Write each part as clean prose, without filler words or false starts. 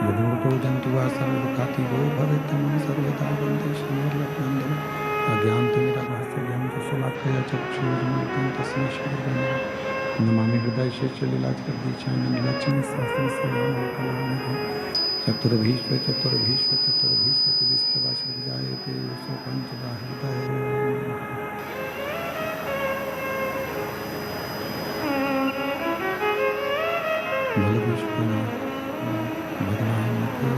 यदूतो जन्तुवा सर्वखाति वो भवेत्तमं सर्वदा वन्दे श्रीवल्लभनन्दनं अज्ञानतिमिराभास्य ज्ञानशलाकया चक्षुरुन्मिलितं तस्मै श्रीगुरुवे नमामि हृदयशेषलीलाजगदीशानन्दं लक्ष्मीसहस्रनामकलानिधिं चतुर्भीष्वचतुर्भीष्वचतुर्भीष्वतिविस्तवाशविजायते सो पञ्चदा हृदय बोलो विश्वनाथ भगवान के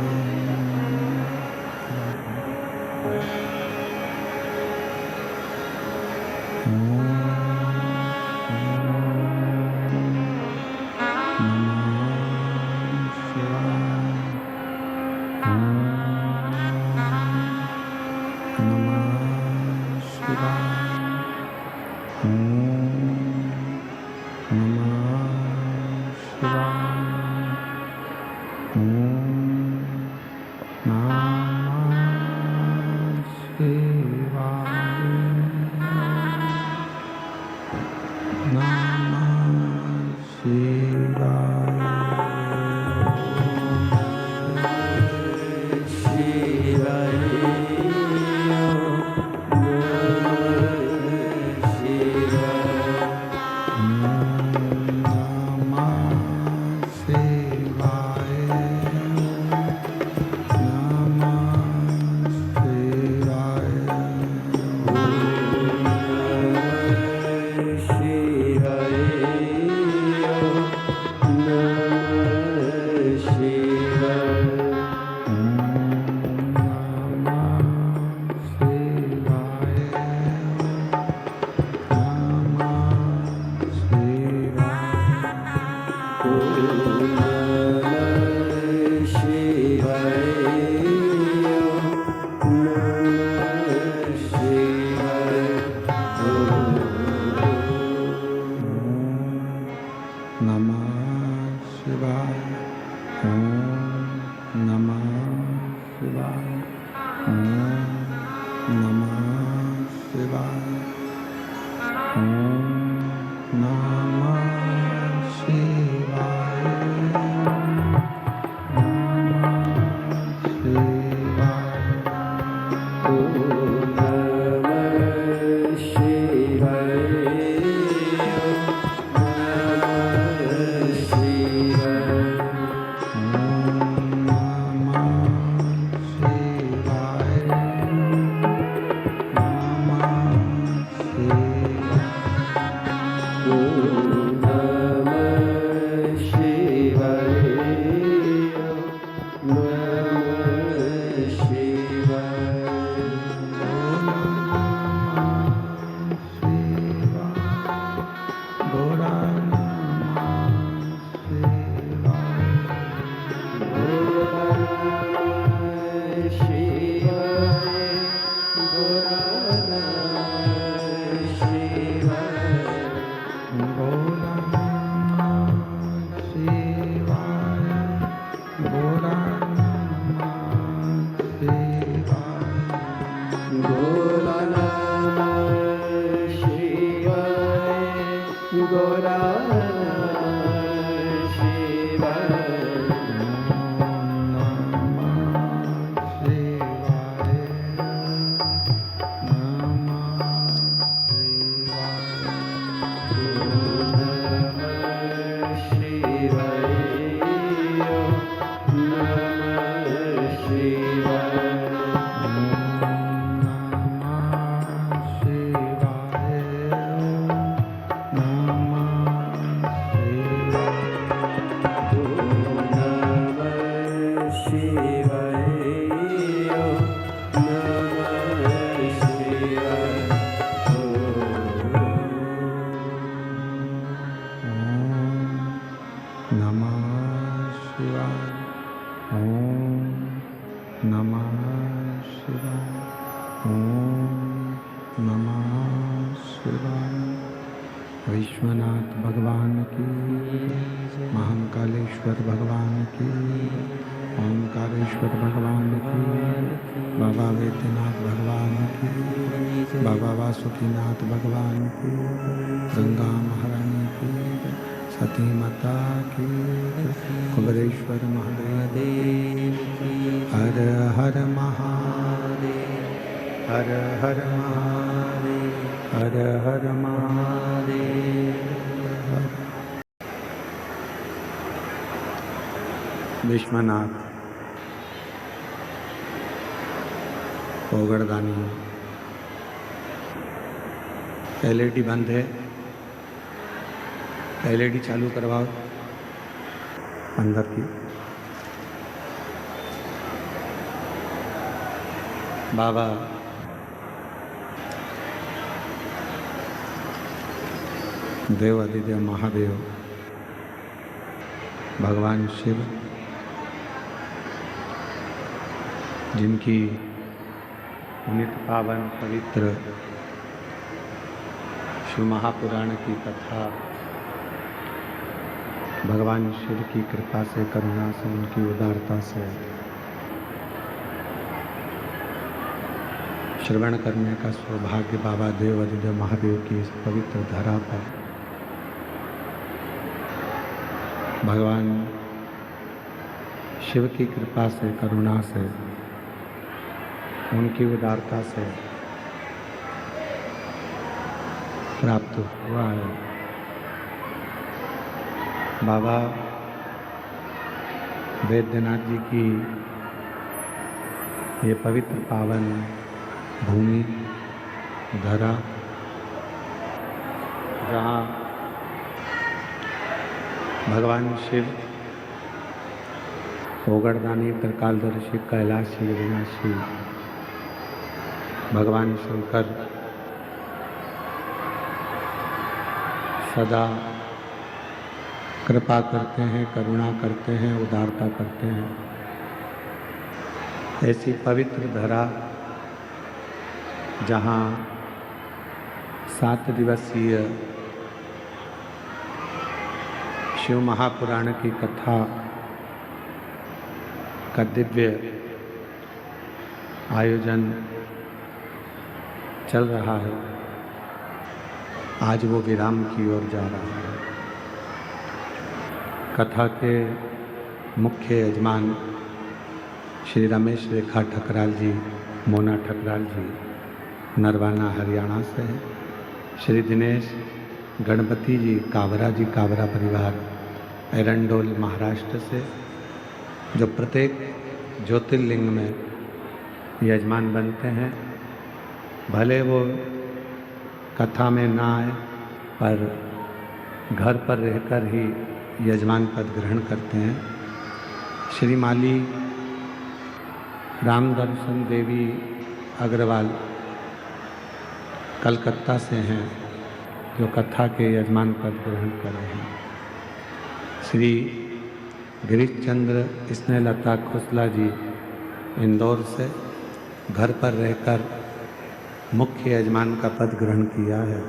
विश्वनाथ भगवान की, महाकालेश्वर भगवान की, ओंकारेश्वर भगवान की, बाबा वैद्यनाथ भगवान की, बाबा वासुकीनाथ भगवान की, गंगा महारानी की, सती माता की, कुबेरेश्वर महादेव की, हर हर महादेव, हर हर महादेव, हर हर महादेव। विश्वनाथ ओगड़दानी। एलईडी बंद है, एलईडी चालू करवाओ अंदर की। बाबा देव अधिदेव महादेव भगवान शिव, जिनकी पुनित पावन पवित्र शिव महापुराण की कथा भगवान शिव की कृपा से, करुणा से, उनकी उदारता से श्रवण करने का सौभाग्य बाबा देव अधिदेव महादेव की इस पवित्र धरा पर भगवान शिव की कृपा से, करुणा से, उनकी उदारता से प्राप्त हुआ है। बाबा वैद्यनाथ जी की ये पवित्र पावन भूमि धरा, जहाँ भगवान शिव ओगड़दानी, त्रिकालदर्शी, कैलाशी, विनाशी भगवान शंकर सदा कृपा करते हैं, करुणा करते हैं, उदारता करते हैं। ऐसी पवित्र धरा जहाँ 7 दिवसीय शिव महापुराण की कथा का दिव्य आयोजन चल रहा है, आज वो विराम की ओर जा रहा है। कथा के मुख्य यजमान श्री रमेश रेखा ठकराल जी, मोना ठकराल जी नरवाना हरियाणा से हैं। श्री दिनेश गणपति जी कावरा जी, कावरा परिवार एरंडोल महाराष्ट्र से, जो प्रत्येक ज्योतिर्लिंग में यजमान बनते हैं। भले वो कथा में ना आए पर घर पर रहकर ही यजमान पद ग्रहण करते हैं। श्री माली रामदर्शन देवी अग्रवाल कलकत्ता से हैं, जो कथा के यजमान पद ग्रहण कर रहे हैं। श्री गिरीश चंद्र स्नेहलता खुसला जी इंदौर से घर पर रहकर मुख्य यजमान का पद ग्रहण किया है,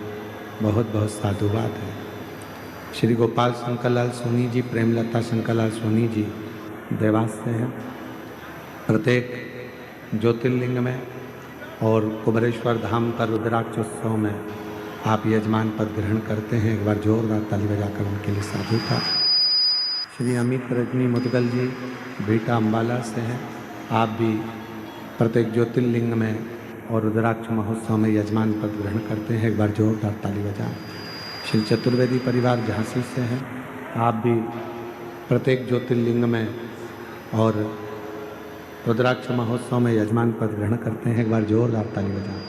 बहुत बहुत साधुवाद है। श्री गोपाल शंकरलाल सोनी जी, प्रेमलता शंकरलाल सोनी जी देवास से हैं। प्रत्येक ज्योतिर्लिंग में और कुबेरेश्वर धाम पर रुद्राक्ष उत्सव में आप यजमान पद ग्रहण करते हैं। एक बार जोरदार ताली बजाकर उनके लिए साधु था। श्री अमित रजनी मुदगल जी बेटा अम्बाला से हैं। आप भी प्रत्येक ज्योतिर्लिंग में और रुद्राक्ष महोत्सव में यजमान पद ग्रहण करते हैं। एक बार जोरदार ताली बजाएं। श्री चतुर्वेदी परिवार झांसी से हैं। आप भी प्रत्येक ज्योतिर्लिंग में और रुद्राक्ष महोत्सव में यजमान पद ग्रहण करते हैं। एक बार जोरदार ताली बजाएं।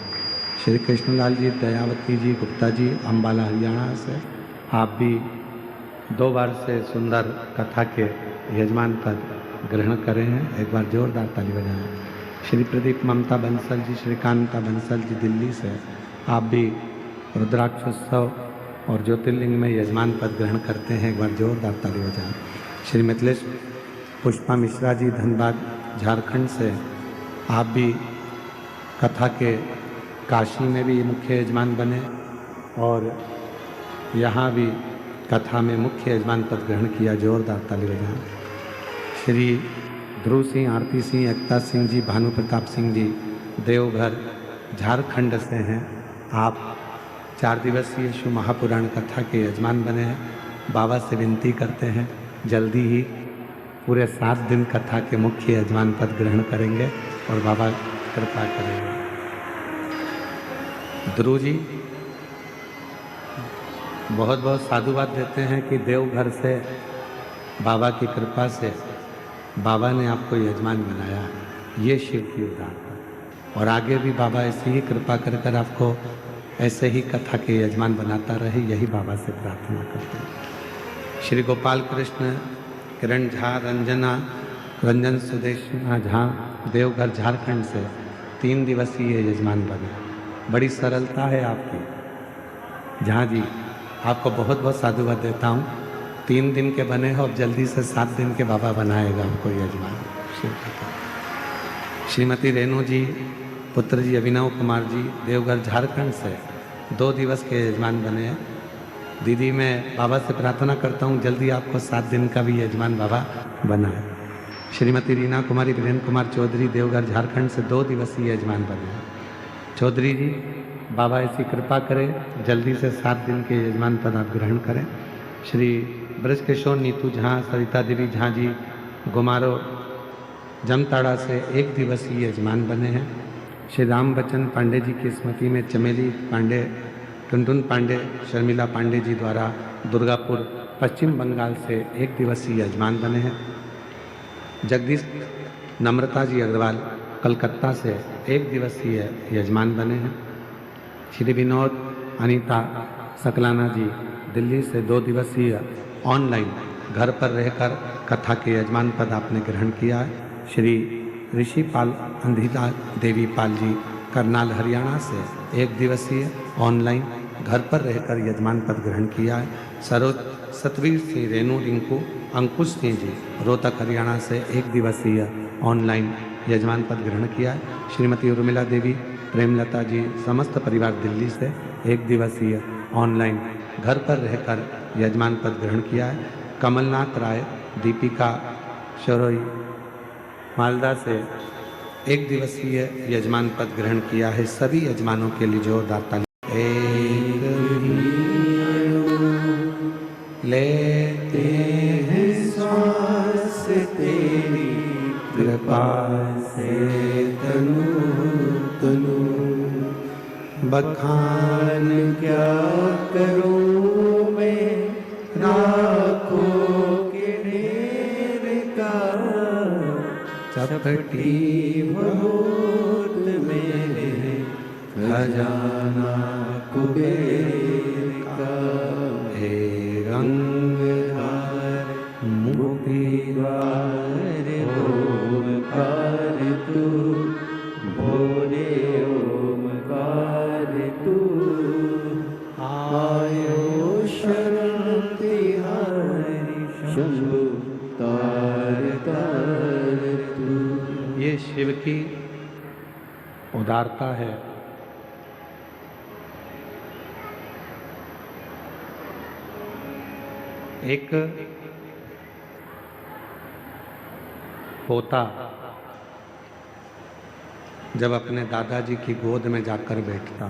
श्री कृष्णलाल जी, दयावती जी गुप्ता जी अम्बाला हरियाणा से, आप भी 2 बार से सुंदर कथा के यजमान पद ग्रहण करें हैं। एक बार जोरदार ताली बजाएं। श्री प्रदीप ममता बंसल जी, श्रीकांता बंसल जी दिल्ली से, आप भी रुद्राक्षोत्सव और ज्योतिर्लिंग में यजमान पद ग्रहण करते हैं। एक बार जोरदार ताली बजाएं। श्री मिथिलेश पुष्पा मिश्रा जी धनबाद झारखंड से, आप भी कथा के काशी में भी मुख्य यजमान बने और यहाँ भी कथा में मुख्य यजमान पद ग्रहण किया। जोरदार ताली बजाएं। श्री ध्रुव सिंह, आरती सिंह, एकता सिंह जी, भानु प्रताप सिंह जी देवघर झारखंड से हैं। आप 4 दिवसीय शिव महापुराण कथा के यजमान बने हैं। बाबा से विनती करते हैं जल्दी ही पूरे 7 दिन कथा के मुख्य यजमान पद ग्रहण करेंगे और बाबा कृपा करेंगे। ध्रुव जी बहुत बहुत साधुवाद देते हैं कि देवघर से बाबा की कृपा से बाबा ने आपको यजमान बनाया। ये शिव की उदारता, और आगे भी बाबा ऐसी ही कृपा कर कर आपको ऐसे ही कथा के यजमान बनाता रहे, यही बाबा से प्रार्थना करते हैं। श्री गोपाल कृष्ण, किरण झा, रंजन सुदेशना झा देवघर झारखंड से 3 दिवसीय यजमान बने। बड़ी सरलता है आपकी झा जी, आपको बहुत बहुत साधुवाद देता हूँ। 3 दिन के बने हो, अब जल्दी से 7 दिन के बाबा बनाएगा हमको यजमान। श्रीमती रेणु जी, पुत्र जी अभिनव कुमार जी देवघर झारखंड से 2 दिवस के यजमान बने हैं। दीदी मैं बाबा से प्रार्थना करता हूँ जल्दी आपको 7 दिन का भी यजमान बाबा बनाए। श्रीमती रीना कुमारी, वीरेंद्र कुमार चौधरी देवघर झारखंड से 2 दिवसीय यजमान बने हैं। चौधरी जी बाबा ऐसी कृपा करें जल्दी से 7 दिन के यजमान पद आप ग्रहण करें। श्री ब्रजकिशोर नीतू झा, सरिता देवी झा जी गुमारो जमताड़ा से 1 दिवसीय यजमान बने हैं। श्री राम बच्चन पांडे जी की स्मृति में चमेली पांडे, टुनटुन पांडे, शर्मिला पांडे जी द्वारा दुर्गापुर पश्चिम बंगाल से 1 दिवसीय यजमान बने हैं। जगदीश नम्रता जी अग्रवाल कलकत्ता से 1 दिवसीय यजमान बने हैं। श्री विनोद अनीता सकलाना जी दिल्ली से 2 दिवसीय ऑनलाइन घर पर रहकर कथा के यजमान पद आपने ग्रहण किया है। श्री ऋषि पाल अंधिता देवी पाल जी करनाल हरियाणा से 1 दिवसीय ऑनलाइन घर पर रहकर यजमान पद ग्रहण किया है। सरोज सतवीर सिंह, रेणु रिंकू, अंकुश सिंह जी रोहतक हरियाणा से 1 दिवसीय ऑनलाइन यजमान पद ग्रहण किया है। श्रीमती उर्मिला देवी, प्रेमलता जी समस्त परिवार दिल्ली से 1 दिवसीय ऑनलाइन घर पर रहकर यजमान पद ग्रहण किया है। कमलनाथ राय, दीपिका शरोई मालदा से 1 दिवसीय यजमान पद ग्रहण किया है। सभी यजमानों के लिए जोरदार ताली। लेते हैं श्वास तेरी कृपा से तनु तनु, बखान क्या करूं मैं राखों के ढेर का, चपटी बहुत मेरे खजाना कुबेर का। हे रंगदार मुक्तिदार ओमकार तू, भोले ओमकार तू, आयो शरण तिहारी शंभु तार तार तू। ये शिव की उदारता है। एक पोता जब अपने दादाजी की गोद में जाकर बैठता,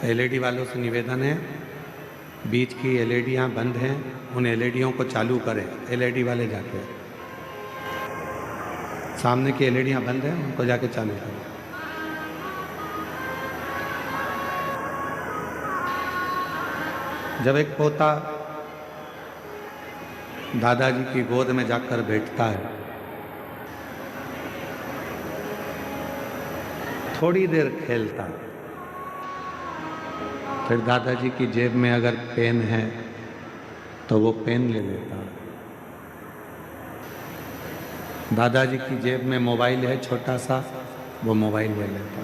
एलईडी वालों से निवेदन है, बीच की एलईडियां बंद हैं, उन एलईडियों को चालू करें। एलईडी वाले जाके, सामने की एलईडियां बंद हैं, उनको जाके चालू करें। जब एक पोता दादाजी की गोद में जाकर बैठता है, थोड़ी देर खेलता, फिर दादाजी की जेब में अगर पेन है तो वो पेन ले लेता। दादाजी की जेब में मोबाइल है छोटा सा, वो मोबाइल ले लेता।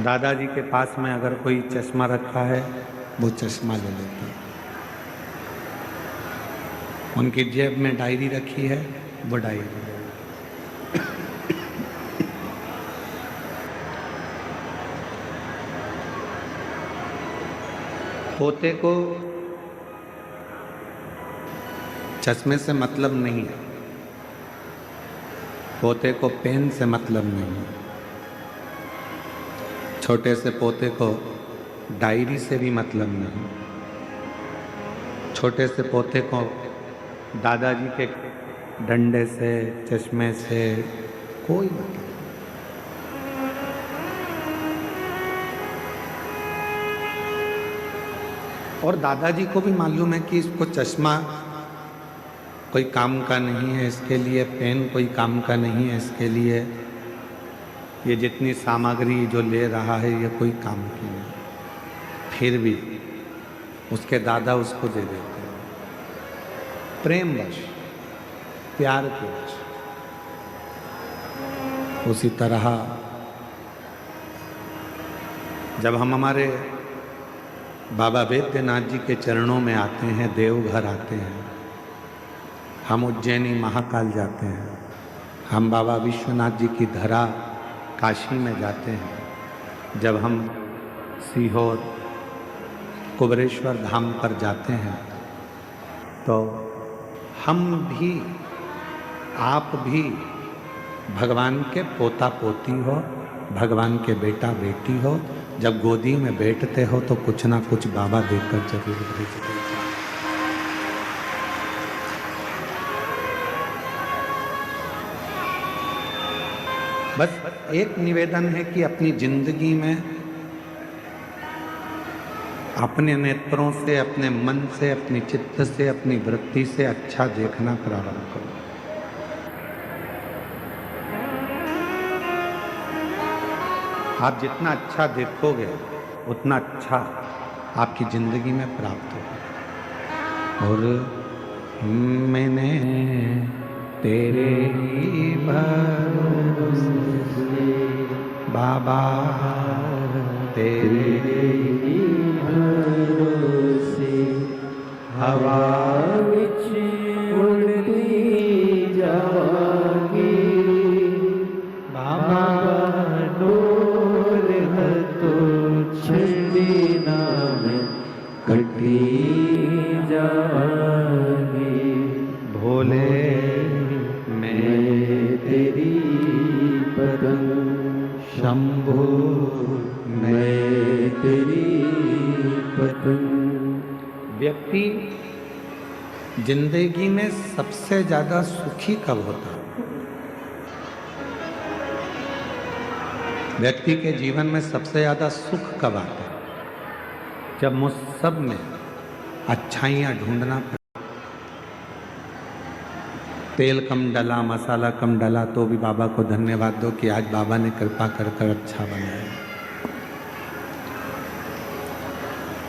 दादाजी के पास में अगर कोई चश्मा रखा है, वो चश्मा ले लेता। उनकी जेब में डायरी रखी है, वो डायरी। पोते को चश्मे से मतलब नहीं है, पोते को पेन से मतलब नहीं है, छोटे से पोते को डायरी से भी मतलब नहीं, छोटे से पोते को दादाजी के डंडे से, चश्मे से कोई मतलब नहीं। और दादाजी को भी मालूम है कि इसको चश्मा कोई काम का नहीं है, इसके लिए पेन कोई काम का नहीं है, इसके लिए ये जितनी सामग्री जो ले रहा है ये कोई काम की नहीं, फिर भी उसके दादा उसको दे देते हैं प्रेमवश, प्यार के वश। उसी तरह जब हम हमारे बाबा वैद्यनाथ जी के चरणों में आते हैं, देवघर आते हैं, हम उज्जैनी महाकाल जाते हैं, हम बाबा विश्वनाथ जी की धरा काशी में जाते हैं, जब हम सीहोर कुबरेश्वर धाम पर जाते हैं, तो हम भी, आप भी भगवान के पोता पोती हो, भगवान के बेटा बेटी हो, जब गोदी में बैठते हो तो कुछ ना कुछ बाबा देकर जरूर भेजते हैं। बस एक निवेदन है कि अपनी जिंदगी में अपने नेत्रों से, अपने मन से, अपनी चित्त से, अपनी वृत्ति से अच्छा देखना प्रारंभ करो। आप जितना अच्छा देखोगे उतना अच्छा आपकी जिंदगी में प्राप्त होगा। और मैंने तेरे ही भरोसे बाबा, तेरे ही भरोसे हवा विच उड़ती जावागी बाबा, डोर हतो छड़ी नाम कटी जावागी। भोले मैं तेरी पतंग, शंभो मैं तेरी पतंग। व्यक्ति जिंदगी में सबसे ज्यादा सुखी कब होता है? व्यक्ति के जीवन में सबसे ज्यादा सुख कब आता है? जब मुझ सब में अच्छाइयाँ ढूंढना पड़े। तेल कम डला, मसाला कम डला, तो भी बाबा को धन्यवाद दो कि आज बाबा ने कृपा कर कर अच्छा बनाया।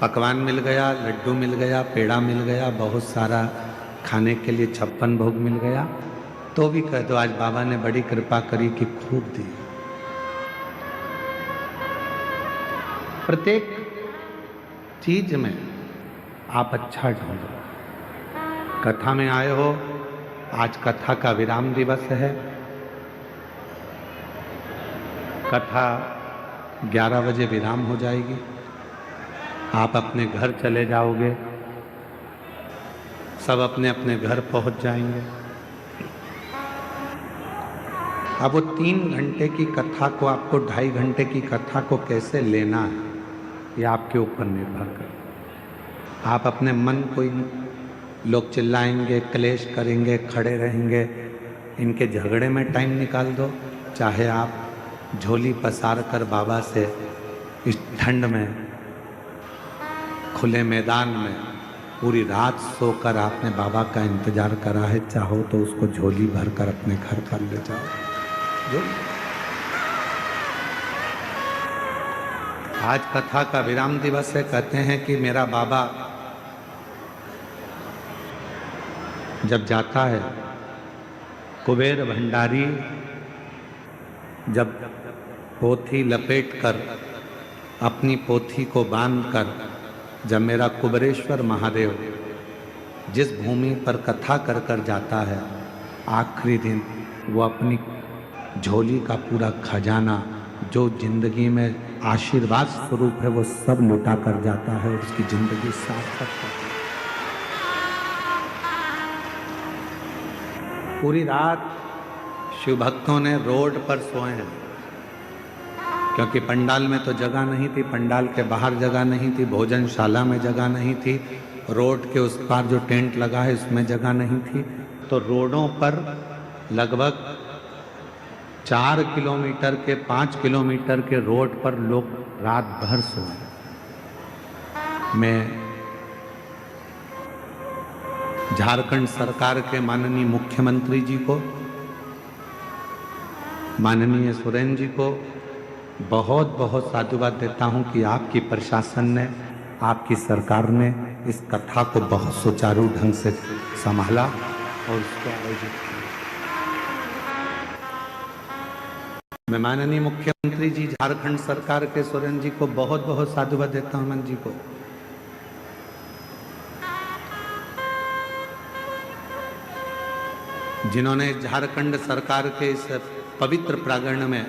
पकवान मिल गया, लड्डू मिल गया, पेड़ा मिल गया, बहुत सारा खाने के लिए 56 भोग मिल गया, तो भी कह दो आज बाबा ने बड़ी कृपा करी कि खूब दी। प्रत्येक चीज में आप अच्छा ढूंढो। कथा में आए हो, आज कथा का विराम दिवस है। कथा 11 बजे विराम हो जाएगी, आप अपने घर चले जाओगे, सब अपने अपने घर पहुंच जाएंगे। अब वो 3 घंटे की कथा को, आपको 2.5 घंटे की कथा को कैसे लेना है, ये आपके ऊपर निर्भर करता। आप अपने मन को, लोग चिल्लाएंगे, क्लेश करेंगे, खड़े रहेंगे, इनके झगड़े में टाइम निकाल दो। चाहे आप झोली पसार कर बाबा से इस ठंड में खुले मैदान में पूरी रात सोकर आपने बाबा का इंतजार करा है, चाहो तो उसको झोली भर कर अपने घर पर ले जाओ। जो आज कथा का विराम दिवस है, कहते हैं कि मेरा बाबा जब जाता है, कुबेर भंडारी जब पोथी लपेटकर, अपनी पोथी को बांधकर, जब मेरा कुबरेश्वर महादेव जिस भूमि पर कथा कर कर जाता है, आखिरी दिन वो अपनी झोली का पूरा खजाना जो जिंदगी में आशीर्वाद स्वरूप है वो सब लुटा कर जाता है और उसकी जिंदगी सार्थक होती है। पूरी रात शिव भक्तों ने रोड पर सोए हैं, क्योंकि पंडाल में तो जगह नहीं थी, पंडाल के बाहर जगह नहीं थी, भोजनशाला में जगह नहीं थी, रोड के उस पार जो टेंट लगा है उसमें जगह नहीं थी। तो रोडों पर लगभग 4 किलोमीटर के 5 किलोमीटर के रोड पर लोग रात भर सोए। मैं झारखंड सरकार के माननीय मुख्यमंत्री जी को, माननीय सोरेन जी को बहुत बहुत साधुवाद देता हूं कि आपकी प्रशासन ने, आपकी सरकार ने इस कथा को बहुत सुचारू ढंग से संभाला और उसको आयोजित किया। मैं माननीय मुख्यमंत्री जी झारखंड सरकार के सोरेन जी को बहुत बहुत साधुवाद देता हूं, मन जी को। जिन्होंने झारखंड सरकार के इस पवित्र प्रांगण में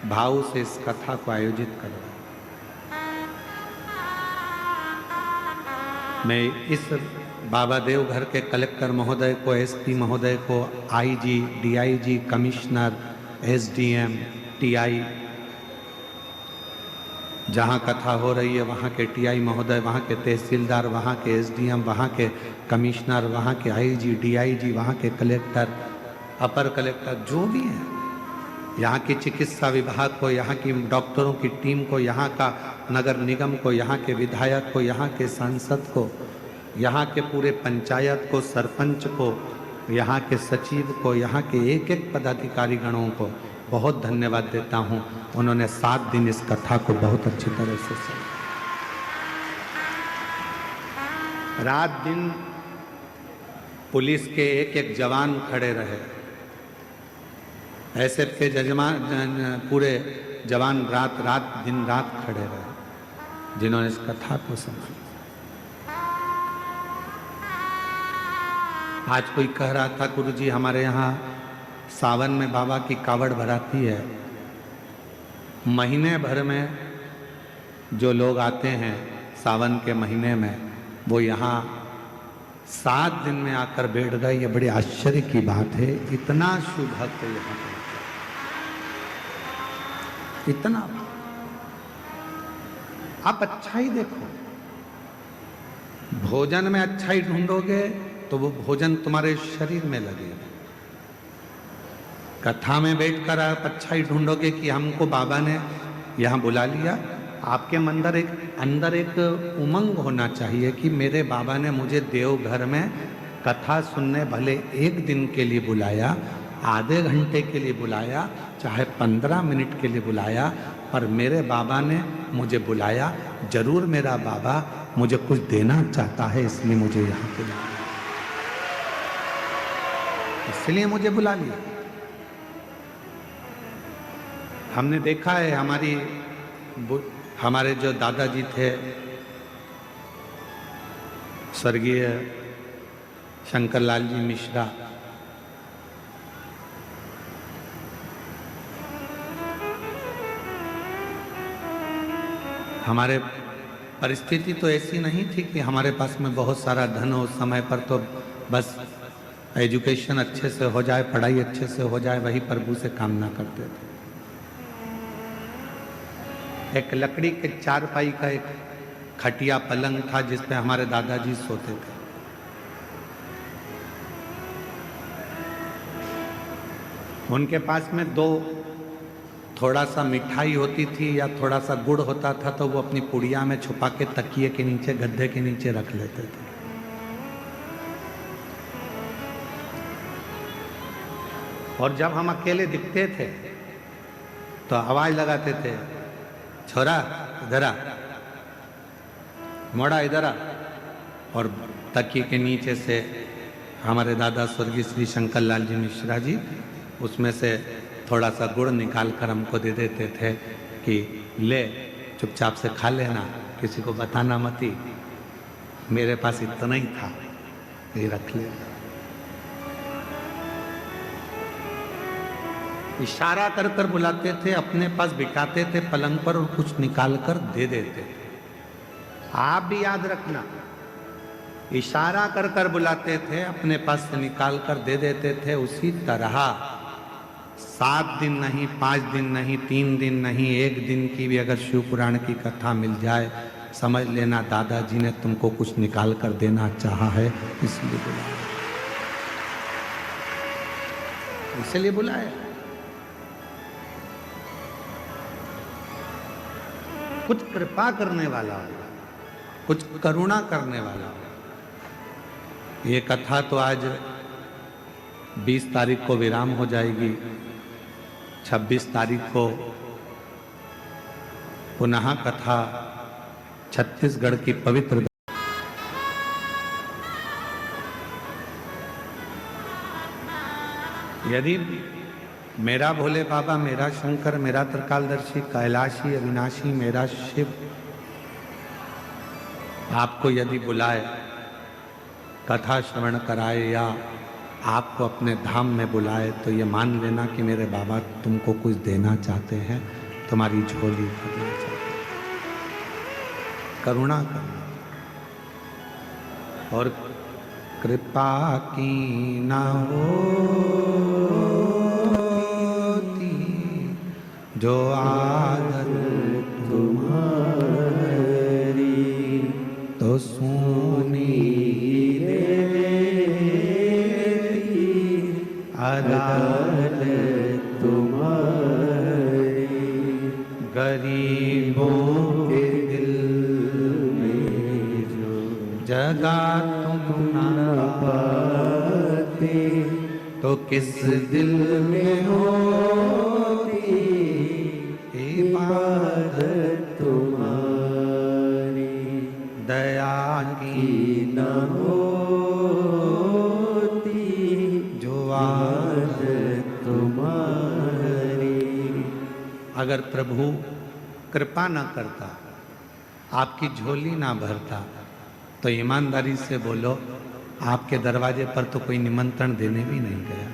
भाव से इस कथा को आयोजित करवाया। मैं इस बाबा देवघर के कलेक्टर महोदय को, एसपी महोदय को, IG, DIG, commissioner, SDM, TI, जहाँ कथा हो रही है वहाँ के टीआई महोदय, वहाँ के तहसीलदार, वहाँ के एसडीएम, वहाँ के कमिश्नर, वहाँ के आईजी, डीआईजी, वहाँ के कलेक्टर, अपर कलेक्टर, जो भी हैं, यहाँ की चिकित्सा विभाग को, यहाँ की डॉक्टरों की टीम को, यहाँ का नगर निगम को, यहाँ के विधायक को, यहाँ के सांसद को, यहाँ के पूरे पंचायत को, सरपंच को, यहाँ के सचिव को, यहाँ के एक एक पदाधिकारी गणों को बहुत धन्यवाद देता हूँ। उन्होंने 7 दिन इस कथा को बहुत अच्छी तरह से सही, रात दिन पुलिस के एक एक जवान खड़े रहे, एसएफ के जजमान, पूरे जवान रात दिन रात खड़े रहे, जिन्होंने इस कथा को संभाला। आज कोई कह रहा था, गुरुजी हमारे यहाँ सावन में बाबा की कावड़ भराती है, महीने भर में जो लोग आते हैं सावन के महीने में, वो यहाँ 7 दिन में आकर बैठ गए। ये बड़े आश्चर्य की बात है, इतना शुभ भक्त यहाँ पर, इतना। आप अच्छाई देखो, भोजन में अच्छाई ढूंढोगे तो वो भोजन तुम्हारे शरीर में लगेगा। कथा में बैठकर आप अच्छाई ढूंढोगे कि हमको बाबा ने यहाँ बुला लिया, आपके अंदर एक उमंग होना चाहिए कि मेरे बाबा ने मुझे देवघर में कथा सुनने भले 1 दिन के लिए बुलाया, आधे घंटे के लिए बुलाया, चाहे 15 मिनट के लिए बुलाया, पर मेरे बाबा ने मुझे बुलाया। जरूर मेरा बाबा मुझे कुछ देना चाहता है, इसलिए मुझे यहाँ बुलाया, इसलिए मुझे बुला लिया। हमने देखा है, हमारे जो दादाजी थे स्वर्गीय शंकरलाल जी मिश्रा, हमारे परिस्थिति तो ऐसी नहीं थी कि हमारे पास में बहुत सारा धन हो। उस समय पर तो बस एजुकेशन अच्छे से हो जाए, पढ़ाई अच्छे से हो जाए, वही प्रभु से कामना करते थे। एक लकड़ी के 4 पाई का एक खटिया पलंग था जिस पे हमारे दादाजी सोते थे। उनके पास में 2 थोड़ा सा मिठाई होती थी या थोड़ा सा गुड़ होता था, तो वो अपनी पुड़िया में छुपा के तकिए के नीचे, गद्दे के नीचे रख लेते थे। और जब हम अकेले दिखते थे तो आवाज लगाते थे, छोरा इधर आ, मोड़ा इधर आ, और तकिए के नीचे से हमारे दादा स्वर्गीय श्री शंकरलाल जी मिश्रा जी उसमें से थोड़ा सा गुड़ निकाल कर हमको दे देते थे कि ले चुपचाप से खा लेना, किसी को बताना मत ही। मेरे पास इतना ही था, ये रख ले। इशारा कर कर बुलाते थे, अपने पास बिठाते थे पलंग पर और कुछ निकाल कर दे देते थे। आप भी याद रखना, इशारा कर कर बुलाते थे, अपने पास से निकाल कर दे देते थे। उसी तरह 7 दिन नहीं, 5 दिन नहीं, 3 दिन नहीं, 1 दिन की भी अगर शिव पुराण की कथा मिल जाए, समझ लेना दादाजी ने तुमको कुछ निकाल कर देना चाहा है, इसलिए बुलाया, इसलिए बुलाया। कुछ कृपा करने वाला होगा, कुछ करुणा करने वाला होगा। ये कथा तो आज 20 तारीख को विराम हो जाएगी। 26 तारीख को पुनः कथा छत्तीसगढ़ की पवित्र। यदि मेरा भोले बाबा, मेरा शंकर, मेरा त्रिकालदर्शी, कैलाशी, अविनाशी, मेरा शिव आपको यदि बुलाए, कथा श्रवण कराए या आपको अपने धाम में बुलाए, तो ये मान लेना कि मेरे बाबा तुमको कुछ देना चाहते हैं, तुम्हारी झोली भरना चाहते हैं, करुणा करना। और कृपा की ना होती जो आदत तुम्हारी, तो सुनी अदालत तुम्हारी, गरीबों के दिल में जो जगा तुम न पाते, तो किस दिल में होती इबादत तुम्हारी, दया की न अगर प्रभु कृपा ना करता, आपकी झोली ना भरता, तो ईमानदारी से बोलो, आपके दरवाजे पर तो कोई निमंत्रण देने भी नहीं गया।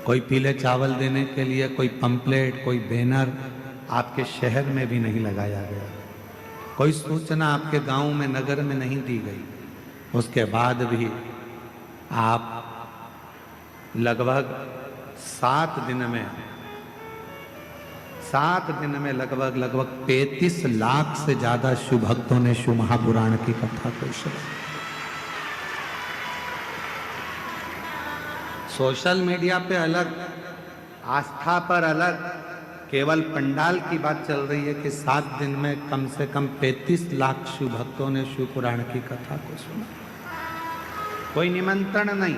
कोई पीले चावल देने के लिए कोई पंपलेट, कोई बैनर आपके शहर में भी नहीं लगाया गया। कोई सूचना आपके गांव में, नगर में नहीं दी गई। उसके बाद भी आप लगभग 7 दिन में लगभग 35 लाख से ज्यादा शिव भक्तों ने शिव महापुराण की कथा को सुना। सोशल मीडिया पे अलग, आस्था पर अलग, केवल पंडाल की बात चल रही है कि 7 दिन में कम से कम 35 लाख शिव भक्तों ने शिव पुराण की कथा को सुना। कोई निमंत्रण नहीं,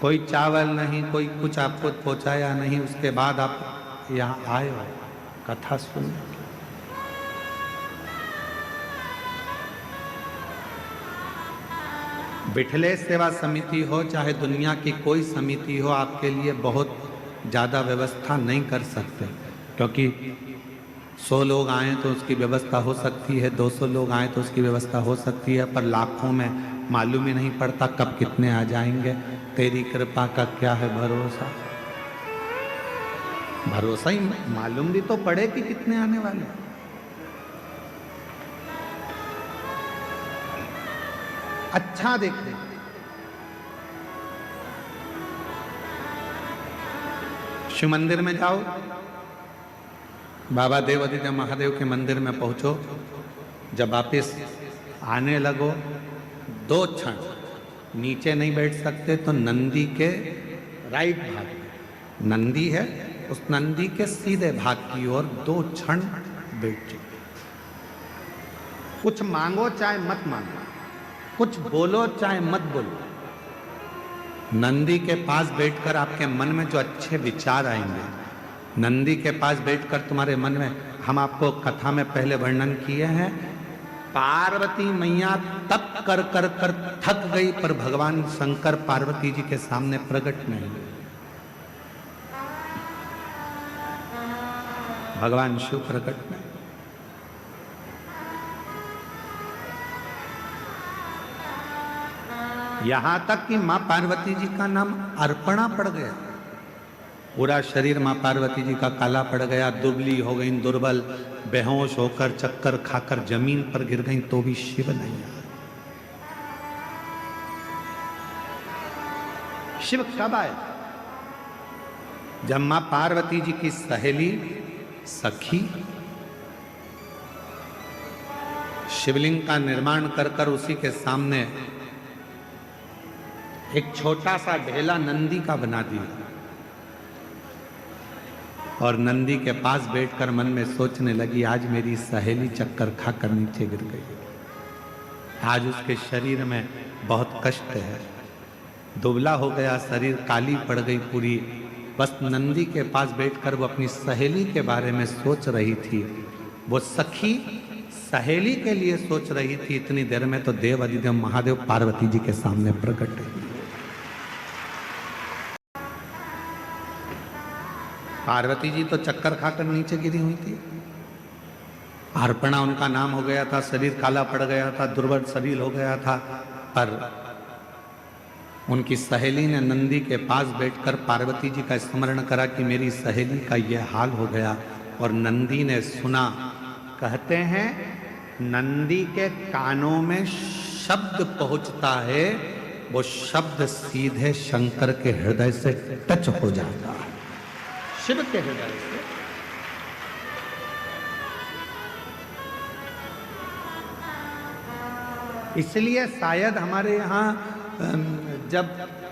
कोई चावल नहीं, कोई कुछ आपको पहुंचाया नहीं, उसके बाद आप यहाँ आए हो कथा सुनने। बिठले सेवा समिति हो चाहे दुनिया की कोई समिति हो, आपके लिए बहुत ज़्यादा व्यवस्था नहीं कर सकते, क्योंकि 100 लोग आए तो उसकी व्यवस्था हो सकती है, 200 लोग आए तो उसकी व्यवस्था हो सकती है, पर लाखों में मालूम ही नहीं पड़ता कब कितने आ जाएंगे। तेरी कृपा का क्या है भरोसा, भरोसा ही मालूम भी तो पड़े कि कितने आने वाले। अच्छा देखते, शिव मंदिर में जाओ, बाबा देवादिदेव महादेव के मंदिर में पहुंचो, जब वापिस आने लगो 2 क्षण नीचे नहीं बैठ सकते तो नंदी के राइट भाग में नंदी है, उस नंदी के सीधे भाग की ओर 2 क्षण बैठ जाओ। कुछ मांगो चाहे मत मांगो, कुछ बोलो चाहे मत बोलो, नंदी के पास बैठकर आपके मन में जो अच्छे विचार आएंगे, नंदी के पास बैठकर तुम्हारे मन में, हम आपको कथा में पहले वर्णन किए हैं, पार्वती मैया तप कर कर कर थक गई, पर भगवान शंकर पार्वती जी के सामने प्रकट नहीं हुए। भगवान शिव प्रकट नहीं। यहां तक कि मां पार्वती जी का नाम अर्पणा पड़ गया। पूरा शरीर माँ पार्वती जी का काला पड़ गया, दुबली हो गई, दुर्बल, बेहोश होकर चक्कर खाकर जमीन पर गिर गई, तो भी शिव नहीं आए। शिव कब आए? जब मां पार्वती जी की सहेली सखी शिवलिंग का निर्माण कर उसी के सामने एक छोटा सा ढेला नंदी का बना दिया और नंदी के पास बैठकर मन में सोचने लगी, आज मेरी सहेली चक्कर खाकर नीचे गिर गई, आज उसके शरीर में बहुत कष्ट है, दुबला हो गया शरीर, काली पड़ गई पूरी। बस नंदी के पास बैठकर वो अपनी सहेली के बारे में सोच रही थी। वो सखी सहेली के लिए सोच रही थी। इतनी देर में तो देव अधिदेव महादेव पार्वती जी के सामने प्रकट हुए। पार्वती जी तो चक्कर खाकर नीचे गिरी हुई थी। अर्पणा उनका नाम हो गया था, शरीर काला पड़ गया था, दुर्बल शरीर हो गया था। पर उनकी सहेली ने नंदी के पास बैठकर पार्वती जी का स्मरण करा कि मेरी सहेली का यह हाल हो गया। और नंदी ने सुना। कहते हैं नंदी के कानों में शब्द पहुंचता है, वो शब्द सीधे शंकर के हृदय से टच हो जाता है, शिव के हृदय से। इसलिए शायद हमारे यहाँ जब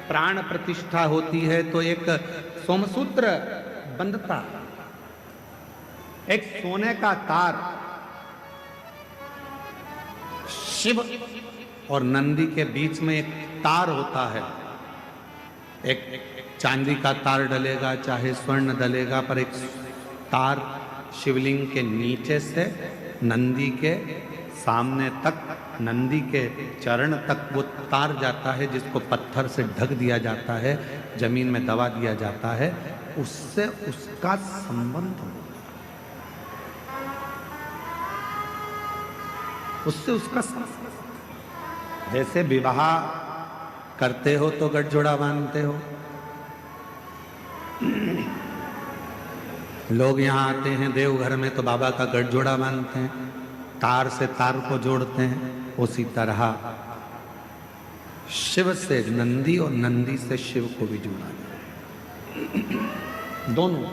प्राण प्रतिष्ठा होती है तो एक सोमसूत्र बंधता, एक सोने का तार शिव और नंदी के बीच में एक तार होता है। एक चांदी का तार डलेगा, चाहे स्वर्ण डलेगा, पर एक तार शिवलिंग के नीचे से नंदी के सामने तक, नंदी के चरण तक वो तार जाता है, जिसको पत्थर से ढक दिया जाता है, जमीन में दबा दिया जाता है। उससे उसका संबंध होता है, उससे उसका संबंध। जैसे विवाह करते हो तो गठजोड़ा बांधते हो। लोग यहाँ आते हैं देवघर में तो बाबा का गठजोड़ा बांधते हैं, तार से तार को जोड़ते हैं। उसी तरह शिव से नंदी और नंदी से शिव को भी जोड़ा जाए, दोनों।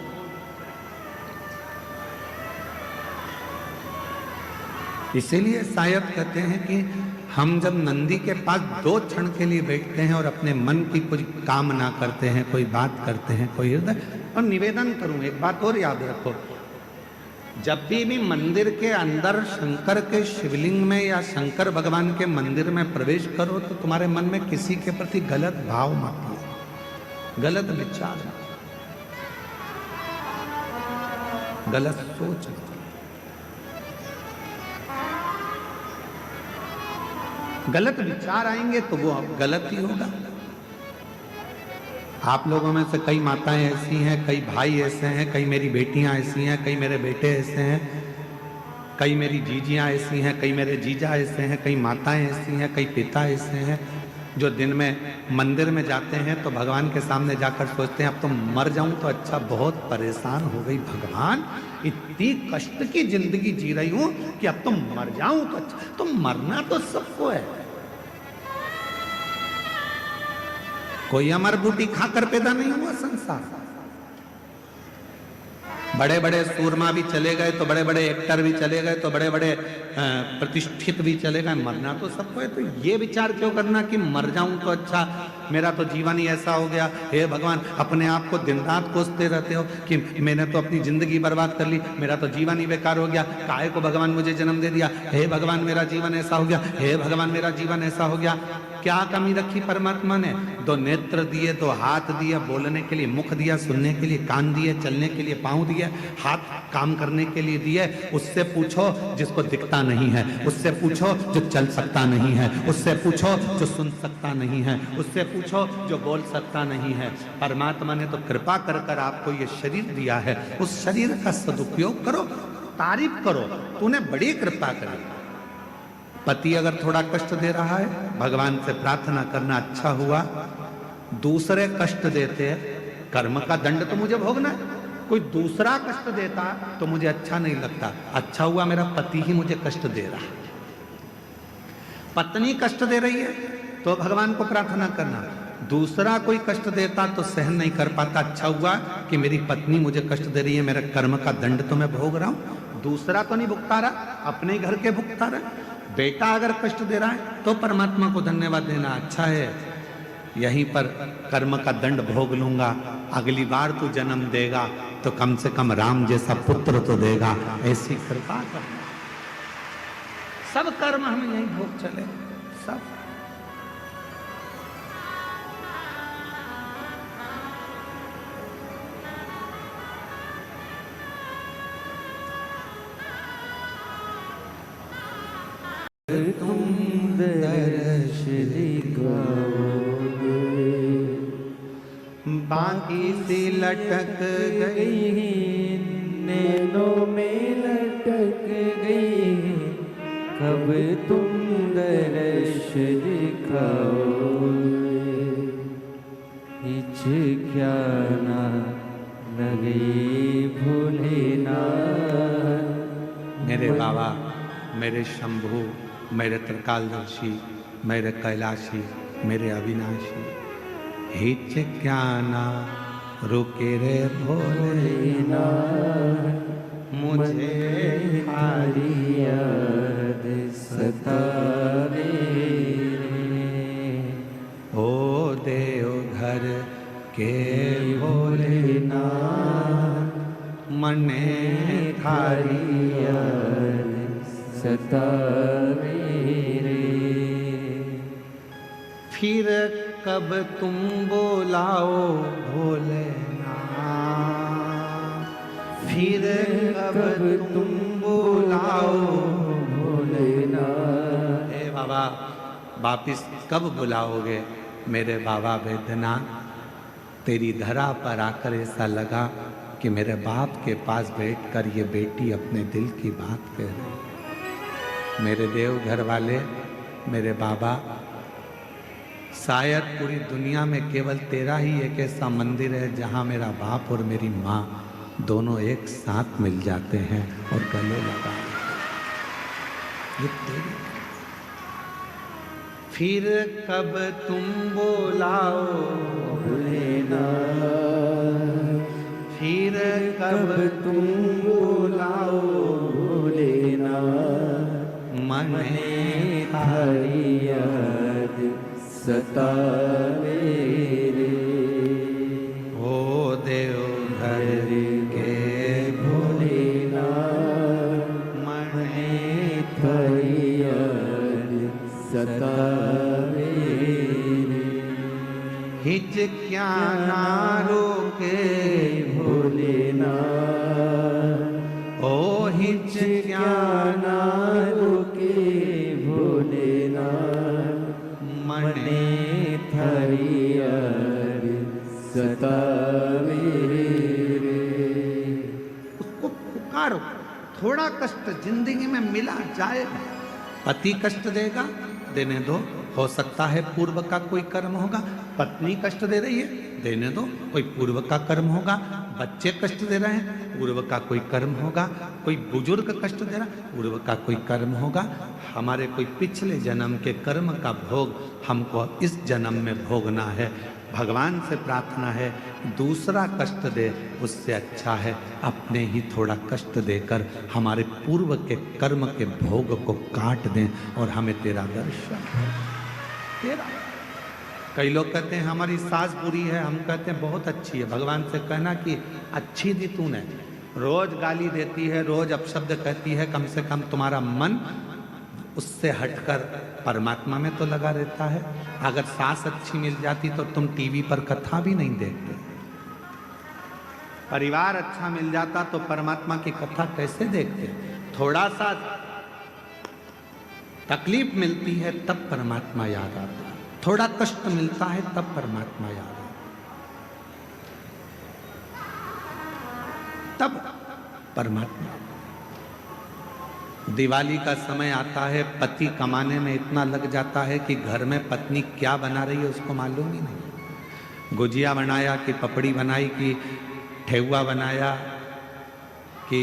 इसीलिए शायद कहते हैं कि हम जब नंदी के पास 2 क्षण के लिए बैठते हैं और अपने मन की कुछ कामना करते हैं, कोई बात करते हैं, कोई हृदय। और निवेदन करूं, एक बात और याद रखो, जब भी मंदिर के अंदर शंकर के शिवलिंग में या शंकर भगवान के मंदिर में प्रवेश करो तो तुम्हारे मन में किसी के प्रति गलत भाव मत लो, गलत विचार, गलत सोच। गलत विचार आएंगे तो वो गलत ही होगा। आप लोगों में से कई माताएं ऐसी हैं, कई भाई ऐसे हैं, कई मेरी बेटियां ऐसी हैं, कई मेरे बेटे ऐसे हैं, कई मेरी जीजियां ऐसी हैं, कई मेरे जीजा ऐसे हैं, कई माताएं ऐसी हैं, कई पिता ऐसे हैं, जो दिन में मंदिर में जाते हैं तो भगवान के सामने जाकर सोचते हैं अब तो मर जाऊं तो अच्छा, बहुत परेशान हो गई भगवान, इतनी कष्ट की जिंदगी जी रही हूं कि अब तो मर जाऊं तो अच्छा। तो मरना तो सबको है, कोई अमर बूटी खाकर पैदा नहीं हुआ संसार। बड़े बड़े सूरमा भी चले गए तो बड़े बड़े एक्टर भी चले गए तो बड़े बड़े प्रतिष्ठित भी चले गए, मरना तो सबको है। तो ये विचार क्यों करना कि मर जाऊं तो अच्छा, मेरा तो जीवन ही ऐसा हो गया। हे भगवान, अपने आप को दिन रात कोसते रहते हो कि मैंने तो अपनी जिंदगी बर्बाद कर ली, मेरा तो जीवन ही बेकार हो गया, काहे को भगवान मुझे जन्म दे दिया। हे भगवान, मेरा जीवन ऐसा हो गया, हे भगवान, मेरा जीवन ऐसा हो गया। क्या कमी रखी परमात्मा ने? 2 नेत्र दिए, 2 हाथ दिए बोलने के लिए, मुख दिया सुनने के लिए, कान दिए चलने के लिए, पांव दिए, हाथ काम करने के लिए दिए। उससे पूछो जिसको दिखता नहीं है, उससे पूछो जो चल सकता नहीं है, उससे पूछो जो सुन सकता नहीं है, उससे पूछो जो बोल सकता नहीं है। परमात्मा ने तो कृपा कर कर आपको ये शरीर दिया है, उस शरीर का सदुपयोग करो, तारीफ करो, तूने बड़ी कृपा करी। पति अगर थोड़ा कष्ट दे रहा है, भगवान से प्रार्थना करना अच्छा हुआ। दूसरे कष्ट देते हैं कर्म का दंड तो मुझे भोगना है। कोई दूसरा कष्ट देता तो मुझे अच्छा नहीं लगता। अच्छा हुआ मेरा पति ही मुझे कष्ट दे रहा है। पत्नी कष्ट दे रही है तो भगवान को प्रार्थना करना। दूसरा कोई कष्ट देता तो सहन नहीं कर पाता। अच्छा हुआ कि मेरी पत्नी मुझे कष्ट दे रही है, मेरा कर्म का दंड तो मैं भोग रहा हूं, दूसरा तो नहीं भुगता रहा, अपने घर के भुगता रहा। बेटा अगर कष्ट दे रहा है तो परमात्मा को धन्यवाद देना, अच्छा है यहीं पर कर्म का दंड भोग लूंगा, अगली बार तू जन्म देगा तो कम से कम राम जैसा पुत्र तो देगा, ऐसी कृपा करना। सब कर्म हमें यहीं भोग चले, सब। तुम दर्श दिखाओगे, बाकी सी लटक गई नैनों में लटक गई, कब तुम दर्श दिखाओगे, हिचकियाना लगे भोलेनाथ। मेरे बाबा, मेरे शंभु, मेरे त्रिकालदर्शी, मेरे कैलाशी, मेरे अविनाशी, हिचकियाना रुके रे भोलेनाथ, मुझे थारी याद सतावे रे। ओ देवघर के भोलेनाथ, मने थारी याद सतावे रे। फिर कब तुम बोलाओ भोलेनाथ, फिर कब तुम बोलाओ भोलेनाथ। हे बाबा, वापिस कब बुलाओगे मेरे बाबा वैद्यनाथ। तेरी धरा पर आकर ऐसा लगा कि मेरे बाप के पास बैठकर ये बेटी अपने दिल की बात कह रही। मेरे देवघर वाले, मेरे बाबा, शायद पूरी दुनिया में केवल तेरा ही एक ऐसा मंदिर है जहाँ मेरा बाप और मेरी माँ दोनों एक साथ मिल जाते हैं और गले लगा। ये तेरी। फिर कब तुम बोलाओ भोलेनाथ, फिर कब तुम बोलाओ भोलेनाथ, मने थारी याद सतावे रे। ओ देवघर के भोलेनाथ, मने थारी याद सतावे रे। हिचकियाना रोके भोलेनाथ, ओ हिचकियाना रुके भोलेनाथ, मने थारी याद सतावे रे। उसको पुकारो। थोड़ा कष्ट जिंदगी में मिला जाएगा। पति कष्ट देगा, देने दो, हो सकता है पूर्व का कोई कर्म होगा। पत्नी कष्ट दे रही है, देने दो, कोई पूर्व का कर्म होगा। बच्चे कष्ट दे रहे हैं, पूर्व का कोई कर्म होगा। कोई बुजुर्ग कष्ट दे रहा है, पूर्व का कोई कर्म होगा। हमारे कोई पिछले जन्म के कर्म का भोग हमको इस जन्म में भोगना है। भगवान से प्रार्थना है, दूसरा कष्ट दे उससे अच्छा है अपने ही थोड़ा कष्ट देकर हमारे पूर्व के कर्म के भोग को काट दें और हमें तेरा दर्शन हो। तेरा। कई लोग कहते हैं हमारी सास बुरी है, हम कहते हैं बहुत अच्छी है। भगवान से कहना कि अच्छी दी तूने, रोज गाली देती है, रोज अपशब्द कहती है, कम से कम तुम्हारा मन उससे हटकर परमात्मा में तो लगा रहता है। अगर सास अच्छी मिल जाती तो तुम टीवी पर कथा भी नहीं देखते। परिवार अच्छा मिल जाता तो परमात्मा की कथा कैसे देखते। थोड़ा सा तकलीफ मिलती है तब परमात्मा याद आता है, थोड़ा कष्ट मिलता है तब परमात्मा याद आता है, तब परमात्मा। दिवाली का समय आता है, पति कमाने में इतना लग जाता है कि घर में पत्नी क्या बना रही है उसको मालूम ही नहीं। गुजिया बनाया कि पपड़ी बनाई कि ठेहुआ बनाया कि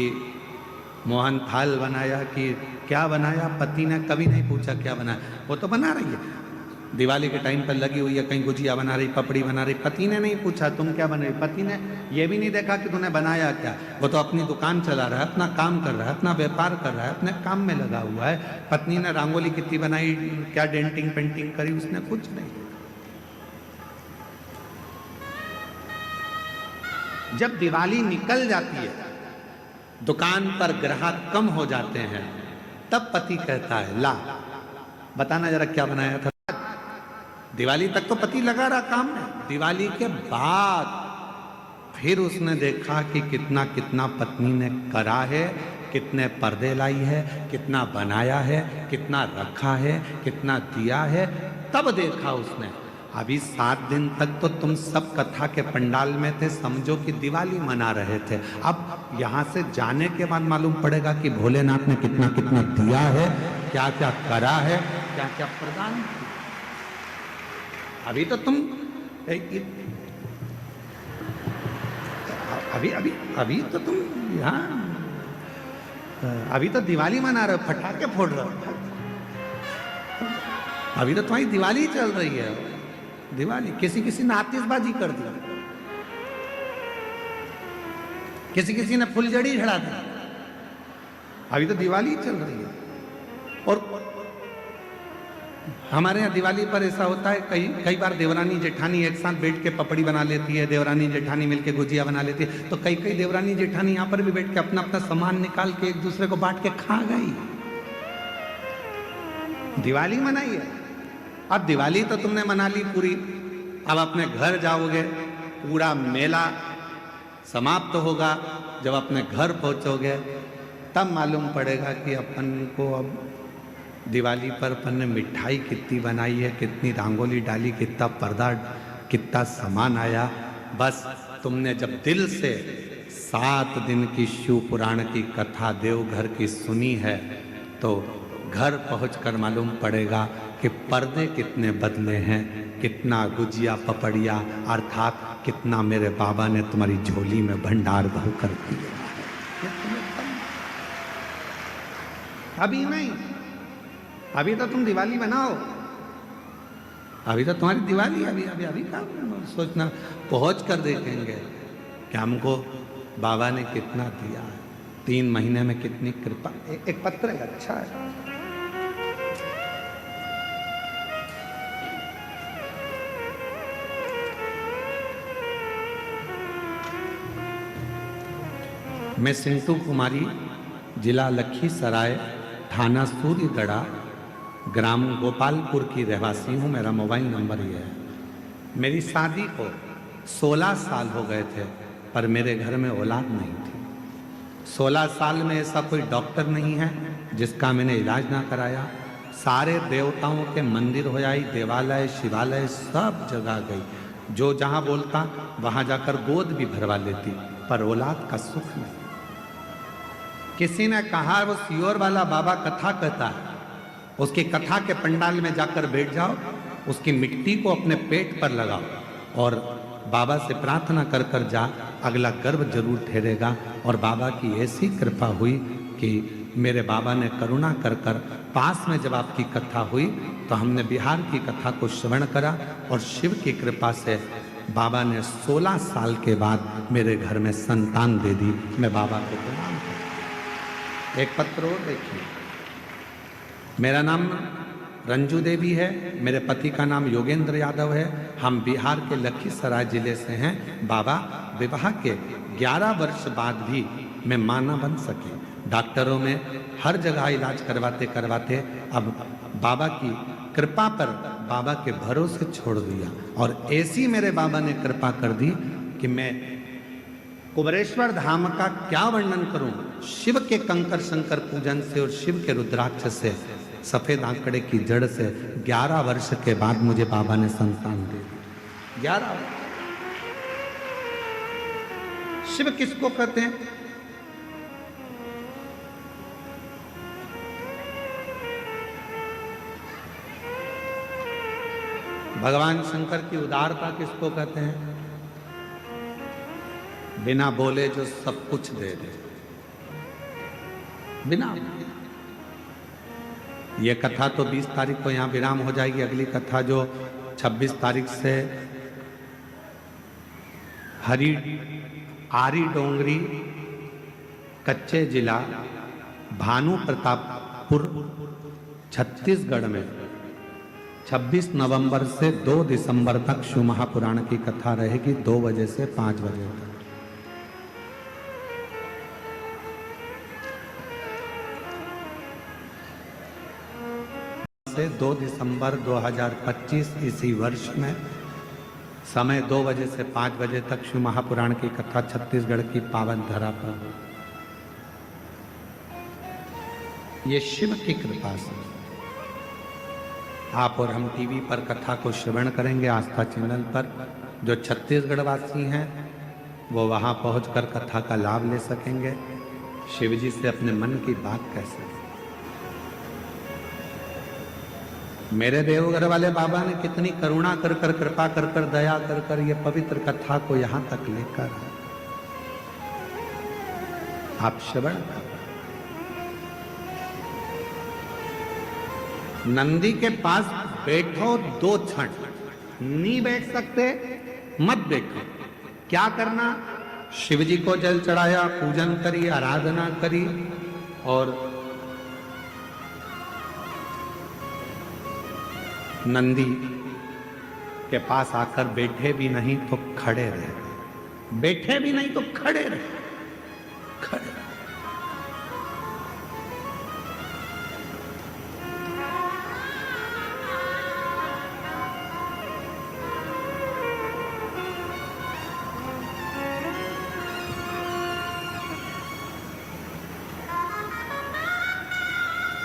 मोहन थाल बनाया कि क्या बनाया, पति ने कभी नहीं पूछा क्या बनाया, वो तो बना रही है। दिवाली के टाइम पर लगी हुई है, कहीं गुजिया बना रही, पपड़ी बना रही, पति ने नहीं पूछा तुम क्या बना रही, पति ने ये भी नहीं देखा कि तूने बनाया क्या। वो तो अपनी दुकान चला रहा है, अपना काम कर रहा है, अपना व्यापार कर रहा है, अपने काम में लगा हुआ है। पत्नी ने रंगोली कितनी बनाई, क्या डेंटिंग पेंटिंग करी, उसने कुछ नहीं। जब दिवाली निकल जाती है, दुकान पर ग्राहक कम हो जाते हैं, तब पति कहता है ला बताना जरा क्या बनाया था। दिवाली तक तो पति लगा रहा काम में, दिवाली के बाद फिर उसने देखा कि कितना कितना पत्नी ने करा है, कितने पर्दे लाई है, कितना बनाया है, कितना रखा है, कितना दिया है। तब देखा उसने अभी 7 दिन तक तो तुम सब कथा के पंडाल में थे, समझो कि दिवाली मना रहे थे। अब यहाँ से जाने के बाद मालूम पड़ेगा कि भोलेनाथ ने कितना कितना दिया है, क्या क्या करा है, क्या क्या प्रदान किया। अभी तो तुम अभी तो तुम यहाँ अभी तो दिवाली मना रहे हो, पटाखे फोड़ रहे हो, अभी तो तुम्हारी दिवाली चल रही है। दिवाली किसी ने आतिशबाजी कर दी, किसी ने फुलझड़ी चढ़ा दी, अभी तो दिवाली चल रही है। और हमारे यहाँ दिवाली पर ऐसा होता है, कई बार देवरानी जेठानी एक साथ बैठ के पपड़ी बना लेती है, देवरानी जेठानी मिलके गुजिया बना लेती है, तो कई देवरानी जेठानी यहाँ पर भी बैठ के अपना अपना सामान निकाल के एक दूसरे को बांट के खा गई। दिवाली मनाई है। अब दिवाली तो तुमने मना ली पूरी, अब अपने घर जाओगे, पूरा मेला समाप्त होगा। जब अपने घर पहुंचोगे तब मालूम पड़ेगा कि अपन को अब दिवाली पर अपन ने मिठाई कितनी बनाई है, कितनी रंगोली डाली, कितना पर्दा, कितना सामान आया। बस तुमने जब दिल से 7 दिन की शिव पुराण की कथा देवघर की सुनी है, तो घर पहुंचकर मालूम पड़ेगा कि पर्दे कितने बदले हैं, कितना गुजिया पपड़िया अर्थात कितना मेरे बाबा ने तुम्हारी झोली में भंडार भर कर दिया है। अभी नहीं, अभी तो तुम दिवाली मनाओ, अभी तो तुम्हारी दिवाली, अभी का सोचना, पहुंच कर देखेंगे कि हमको बाबा ने कितना दिया है, 3 महीने में कितनी कृपा। एक पत्र है, अच्छा है। मैं सिंटू कुमारी, जिला लखीसराय, थाना सूर्यगढ़ा, ग्राम गोपालपुर की रहवासी हूँ। मेरा मोबाइल नंबर ये है। मेरी शादी को 16 साल हो गए थे, पर मेरे घर में औलाद नहीं थी। 16 साल में ऐसा कोई डॉक्टर नहीं है जिसका मैंने इलाज ना कराया। सारे देवताओं के मंदिर हो आई, देवालय शिवालय सब जगह गई, जो जहाँ बोलता वहाँ जाकर गोद भी भरवा लेती, पर औलाद का सुख नहीं। किसी ने कहा वो सियोर वाला बाबा कथा कहता है, उसकी कथा के पंडाल में जाकर बैठ जाओ, उसकी मिट्टी को अपने पेट पर लगाओ और बाबा से प्रार्थना कर कर जा, अगला गर्भ जरूर ठहरेगा। और बाबा की ऐसी कृपा हुई कि मेरे बाबा ने करुणा कर कर पास में जब आपकी कथा हुई तो हमने बिहार की कथा को श्रवण करा और शिव की कृपा से बाबा ने 16 साल के बाद मेरे घर में संतान दे दी। मैं बाबा को प्रणाम करता हूं। एक पत्र और देखिए। मेरा नाम रंजू देवी है, मेरे पति का नाम योगेंद्र यादव है। हम बिहार के लखीसराय जिले से हैं। बाबा विवाह के 11 वर्ष बाद भी मैं मां न बन सके। डॉक्टरों में हर जगह इलाज करवाते करवाते अब बाबा की कृपा पर बाबा के भरोसे छोड़ दिया। और ऐसी मेरे बाबा ने कृपा कर दी कि मैं कुबरेश्वर धाम का क्या वर्णन करूं। शिव के कंकर शंकर पूजन से और शिव के रुद्राक्ष से, सफेद आंकड़े की जड़ से 11 वर्ष के बाद मुझे बाबा ने संतान दे दी। 11 शिव किसको कहते हैं? भगवान शंकर की उदारता किसको कहते हैं? बिना बोले जो सब कुछ दे दे, बिना। ये कथा तो 20 तारीख को यहाँ विराम हो जाएगी। अगली कथा जो 26 तारीख से आरी डोंगरी कच्चे जिला भानु प्रतापपुर छत्तीसगढ़ में 26 नवंबर से 2 दिसंबर तक शिव महापुराण की कथा रहेगी, 2 बजे से 5 बजे तक। से 2 दिसंबर 2025 इसी वर्ष में समय 2 बजे से 5 बजे तक शिव महापुराण की कथा छत्तीसगढ़ की पावन धरा पर। ये शिव की कृपा से आप और हम टीवी पर कथा को श्रवण करेंगे, आस्था चैनल पर। जो छत्तीसगढ़ वासी हैं वो वहां पहुंचकर कथा का लाभ ले सकेंगे, शिव जी से अपने मन की बात कह सकेंगे। मेरे देवघर वाले बाबा ने कितनी करुणा कर कर, कृपा कर कर, दया कर कर ये पवित्र कथा को यहां तक लेकर आप श्रवण। नंदी के पास बैठो 2 क्षण, नहीं बैठ सकते मत बैठो। क्या करना? शिव जी को जल चढ़ाया, पूजन करी, आराधना करी और नंदी के पास आकर बैठे भी नहीं तो खड़े रहे, बैठे भी नहीं तो खड़े रहे, खड़े।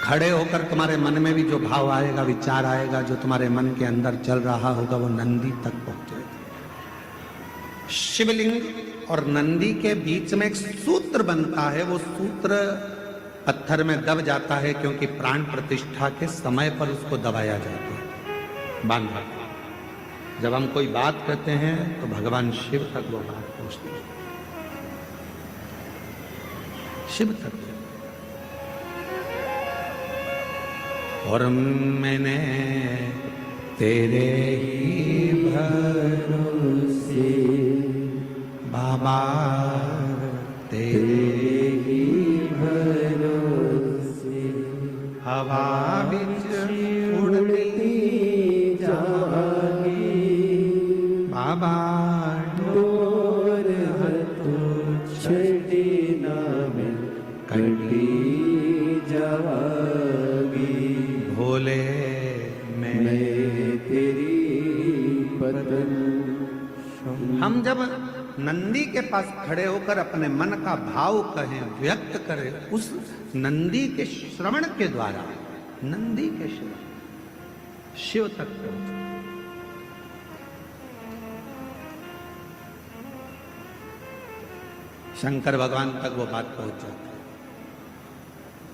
खड़े होकर तुम्हारे मन में भी जो भाव आएगा, विचार आएगा, जो तुम्हारे मन के अंदर चल रहा होगा, वो नंदी तक पहुंचेगा। शिवलिंग और नंदी के बीच में एक सूत्र बनता है, वो सूत्र पत्थर में दब जाता है क्योंकि प्राण प्रतिष्ठा के समय पर उसको दबाया जाता है, बांधा। जब हम कोई बात कहते हैं तो भगवान शिव तक वो बात पहुंचती है, शिव तक। और मैंने तेरे ही भरोसे बाबा, तेरे ही भरोसे हवा बिच उड़ती जागी बाबा, डोर हथों छड़ी नाम कटी जागी। भोले मैं तेरी पतन। हम जब नंदी के पास खड़े होकर अपने मन का भाव कहें, व्यक्त करें, उस नंदी के श्रवण के द्वारा, नंदी के श्रवण शिव तक पहुंचे। शंकर भगवान तक वो बात पहुंच जाती।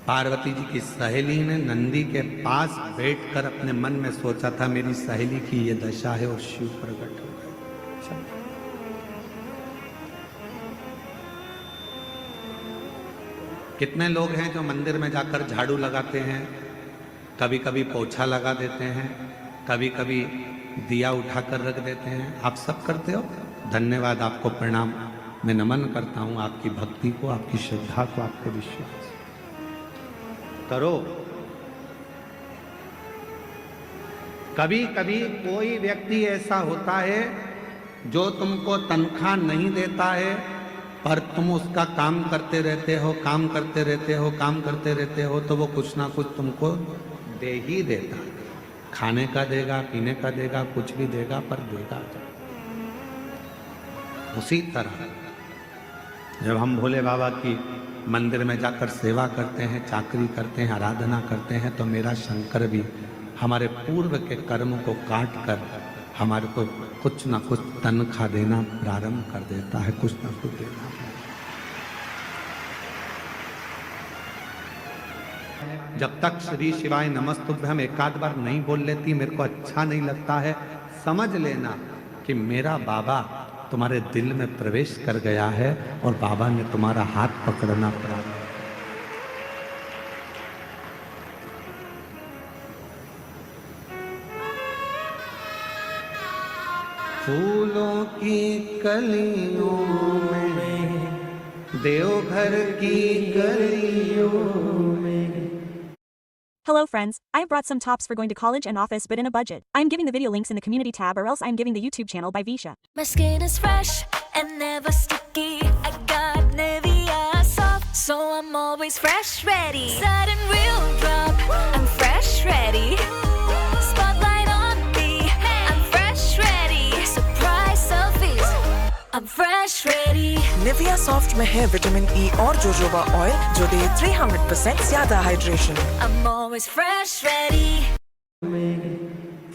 पार्वती जी की सहेली ने नंदी के पास बैठकर अपने मन में सोचा था मेरी सहेली की ये दशा है, और शिव प्रकट हो गए। कितने लोग हैं जो मंदिर में जाकर झाड़ू लगाते हैं, कभी कभी पोछा लगा देते हैं, कभी कभी दिया उठाकर रख देते हैं। आप सब करते हो, धन्यवाद, आपको प्रणाम। मैं नमन करता हूं आपकी भक्ति को, आपकी श्रद्धा को, आपके विश्वास करो। कभी कभी कोई व्यक्ति ऐसा होता है जो तुमको तनख्वाह नहीं देता है, पर तुम उसका काम करते रहते हो, काम करते रहते हो, काम करते रहते हो, तो वो कुछ ना कुछ तुमको दे ही देता है। खाने का देगा, पीने का देगा, कुछ भी देगा, पर देगा। उसी तरह जब हम भोले बाबा की मंदिर में जाकर सेवा करते हैं, चाकरी करते हैं, आराधना करते हैं, तो मेरा शंकर भी हमारे पूर्व के कर्म को काट कर हमारे को कुछ ना कुछ तनख्वाह देना प्रारंभ कर देता है, कुछ ना कुछ देना। जब तक श्री शिवाय नमस्तुभ्यम एक आध बार नहीं बोल लेती, मेरे को अच्छा नहीं लगता है, समझ लेना कि मेरा बाबा तुम्हारे दिल में प्रवेश कर गया है और बाबा ने तुम्हारा हाथ पकड़ना प्रारंभ। फूलों की कलियों में, देवघर की गलियों में। Hello friends, I have brought some tops for going to college and office but in a budget. I am giving the video links in the community tab or else I am giving the YouTube channel by Visha. My skin is fresh and never sticky. I got Nivea soft, so I'm always fresh ready. Sudden real drop, I'm fresh ready. Spotlight on me, I'm fresh ready. Surprise selfies, I'm fresh ready. Nivea soft में है vitamin E और jojoba oil जो दे 300% ज्यादा hydration. I'm always fresh ready.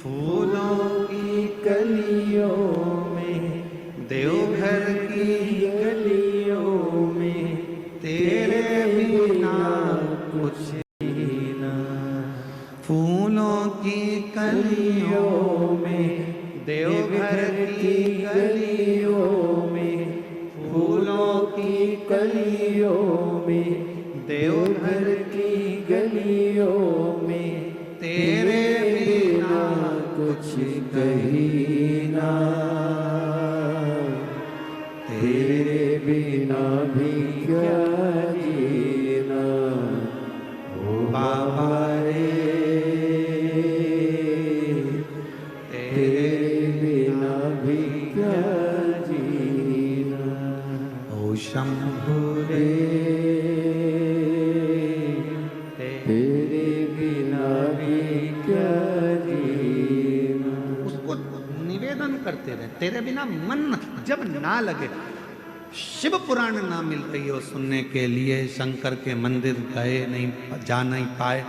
फूलों की कलियों में, देवघर की गलियों में, तेरे बिना कुछ ना फूलों की कलियों में, देवघर की गलियों में, फूलों की कलियों में, देवघर की गलियों में, तेरे बिना कुछ कही ना, तेरे बिना भी क्या जीना, ओ बाबा रे, तेरे बिना भी क्या जीना, ओ शंभु रे, तेरे बिना भी क्या जीना। उसको निवेदन करते रहे, तेरे बिना मन जब ना लगे। शिव पुराण ना मिल रही हो सुनने के लिए, शंकर के मंदिर गए नहीं, जा नहीं पाए,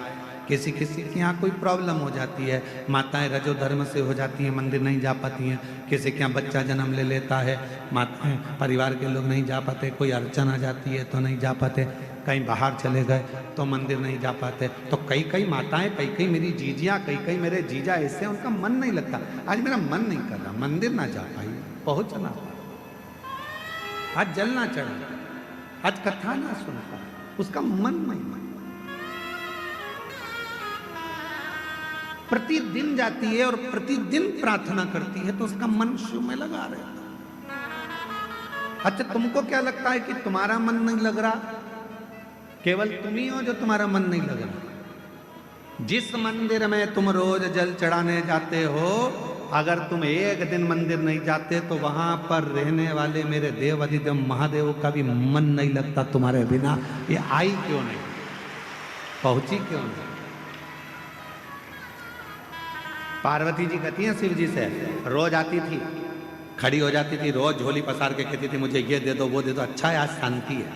किसी किसी के यहाँ कोई प्रॉब्लम हो जाती है, माताएं रजो धर्म से हो जाती हैं, मंदिर नहीं जा पाती हैं, किसी के यहाँ बच्चा जन्म ले लेता है, माताएं परिवार के लोग नहीं जा पाते, कोई अड़चन आ जाती है तो नहीं जा पाते, कहीं बाहर चले गए तो मंदिर नहीं जा पाते। तो कई कई माताएं, कई कई मेरी जीजियाँ, कई कई मेरे जीजा ऐसे उनका मन नहीं लगता, आज मेरा मन नहीं कर रहा, मंदिर ना जा पाई, पहुँचना, आज जल ना चढ़ा, आज कथा ना सुन पाए, उसका मन नहीं मन। प्रतिदिन जाती है और प्रतिदिन प्रार्थना करती है तो उसका मन शिव में लगा रहता। अच्छा, तुमको क्या लगता है कि तुम्हारा मन नहीं लग रहा? केवल तुम ही हो जो तुम्हारा मन नहीं लग रहा। जिस मंदिर में तुम रोज जल चढ़ाने जाते हो, अगर तुम एक दिन मंदिर नहीं जाते तो वहां पर रहने वाले मेरे देव अधिदेव महादेव का भी मन नहीं लगता तुम्हारे बिना। ये आई क्यों नहीं, पहुंची क्यों नहीं? पार्वती जी कहती हैं शिव जी से, रोज आती थी, खड़ी हो जाती थी, रोज झोली पसार के कहती थी मुझे ये दे दो वो दे दो, अच्छा है आज शांति है।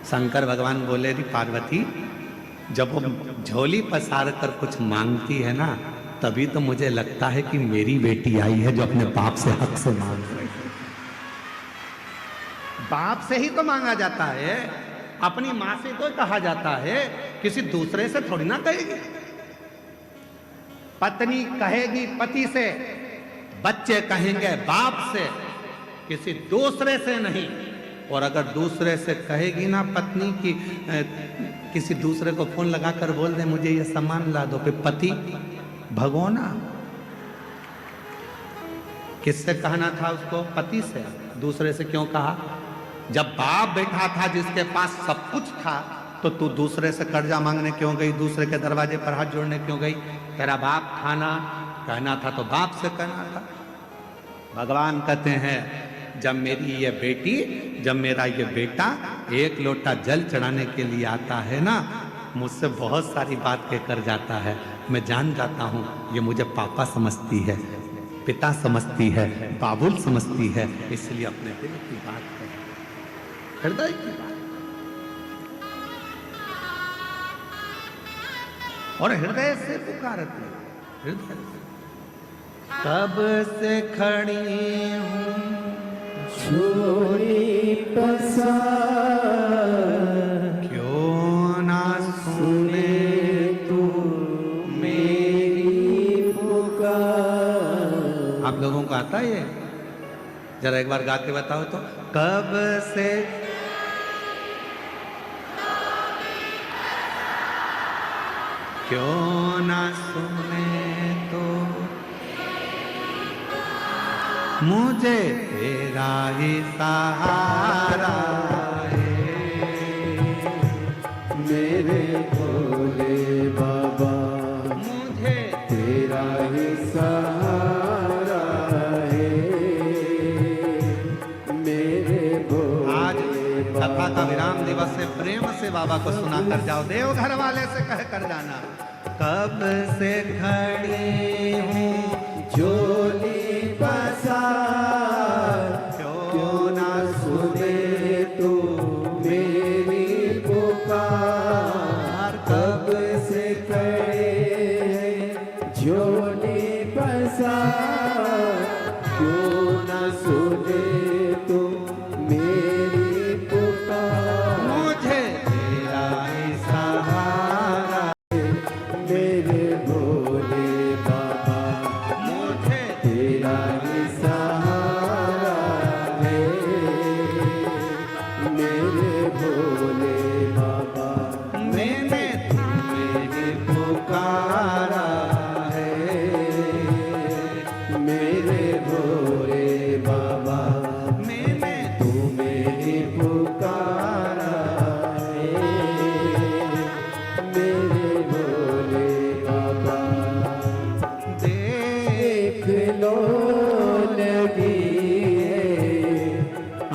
शंकर भगवान बोले थी पार्वती, जब वो झोली पसार कर कुछ मांगती है ना, तभी तो मुझे लगता है कि मेरी बेटी आई है जो अपने बाप से हक से मांग रही है। बाप से ही तो मांगा जाता है, अपनी माँ से तो कहा जाता है, किसी दूसरे से थोड़ी ना कहेगी। पत्नी कहेगी पति से, बच्चे कहेंगे बाप से, किसी दूसरे से नहीं। और अगर दूसरे से कहेगी ना पत्नी की, किसी दूसरे को फोन लगाकर बोल दे मुझे ये सामान ला दो, फिर पति भगोना। किससे कहना था उसको? पति से। दूसरे से क्यों कहा? जब बाप बैठा था जिसके पास सब कुछ था, तो तू दूसरे से कर्जा मांगने क्यों गई? दूसरे के दरवाजे पर हाथ जोड़ने क्यों गई? तेरा बाप था ना, कहना था तो बाप से कहना था। भगवान कहते हैं जब मेरी ये बेटी, जब मेरा ये बेटा एक लोटा जल चढ़ाने के लिए आता है ना, मुझसे बहुत सारी बात कहकर जाता है, मैं जान जाता हूँ ये मुझे पापा समझती है, पिता समझती है, बाबुल समझती है, इसलिए अपने दिल की बात है, हृदय की बात, और हृदय से पुकारती है, हृदय से। कब से खड़ी हूँ झोली पसार, क्यों ना सुने तू मेरी पुकार, सब लोगों को आता है ये? जरा एक बार गा के बताओ तो। कब से क्यों ना सुने तो मुझे तेरा ही सहारा है। मेरे भोले बाबा मुझे तेरा ही सहारा है। मेरे आज भोले कथा का विराम दिवस से प्रेम से बाबा को सुना कर जाओ, देव घर वाले से कह कर जाना। कब से खड़ी हूँ झोली पसार, क्यों ना सुने तू मेरी पुकार। कब से खड़े हैं झोली पसार, क्यों ना सुने तू मेरी पुकार। मुझे तेरा ही सहारा, मेरे भोले बाबा मुझे तेरा ही सहारा है। मेरे भोले बाबा मैंने मेरी पुकारा है। मेरे भोले बाबा मैंने तू मेरी पुकारा है। मेरे भोले बाबा देख लो लगी है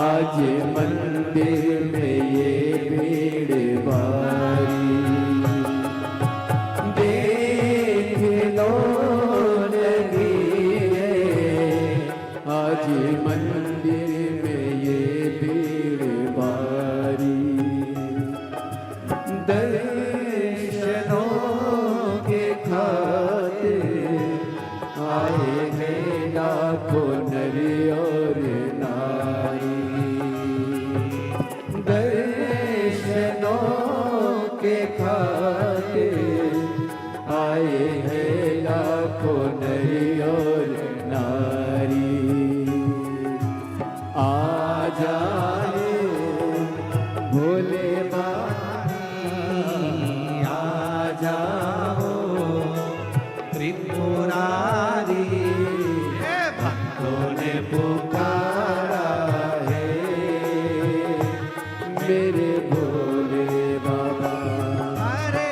आज मंदिर में ये भीड़ भारी। देख लो लगी है आज मंदिर में ये भीड़ भारी। दर्शनों के खातिर आए हैं लाखों नर और नारी। दर्शनों के खातिर आए हैं लाखों नर और नारी। आ जाओ भोले आ जाओ त्रिपुरारी। हे भक्तों ने पुकारा है। मेरे भोले बाबा अरे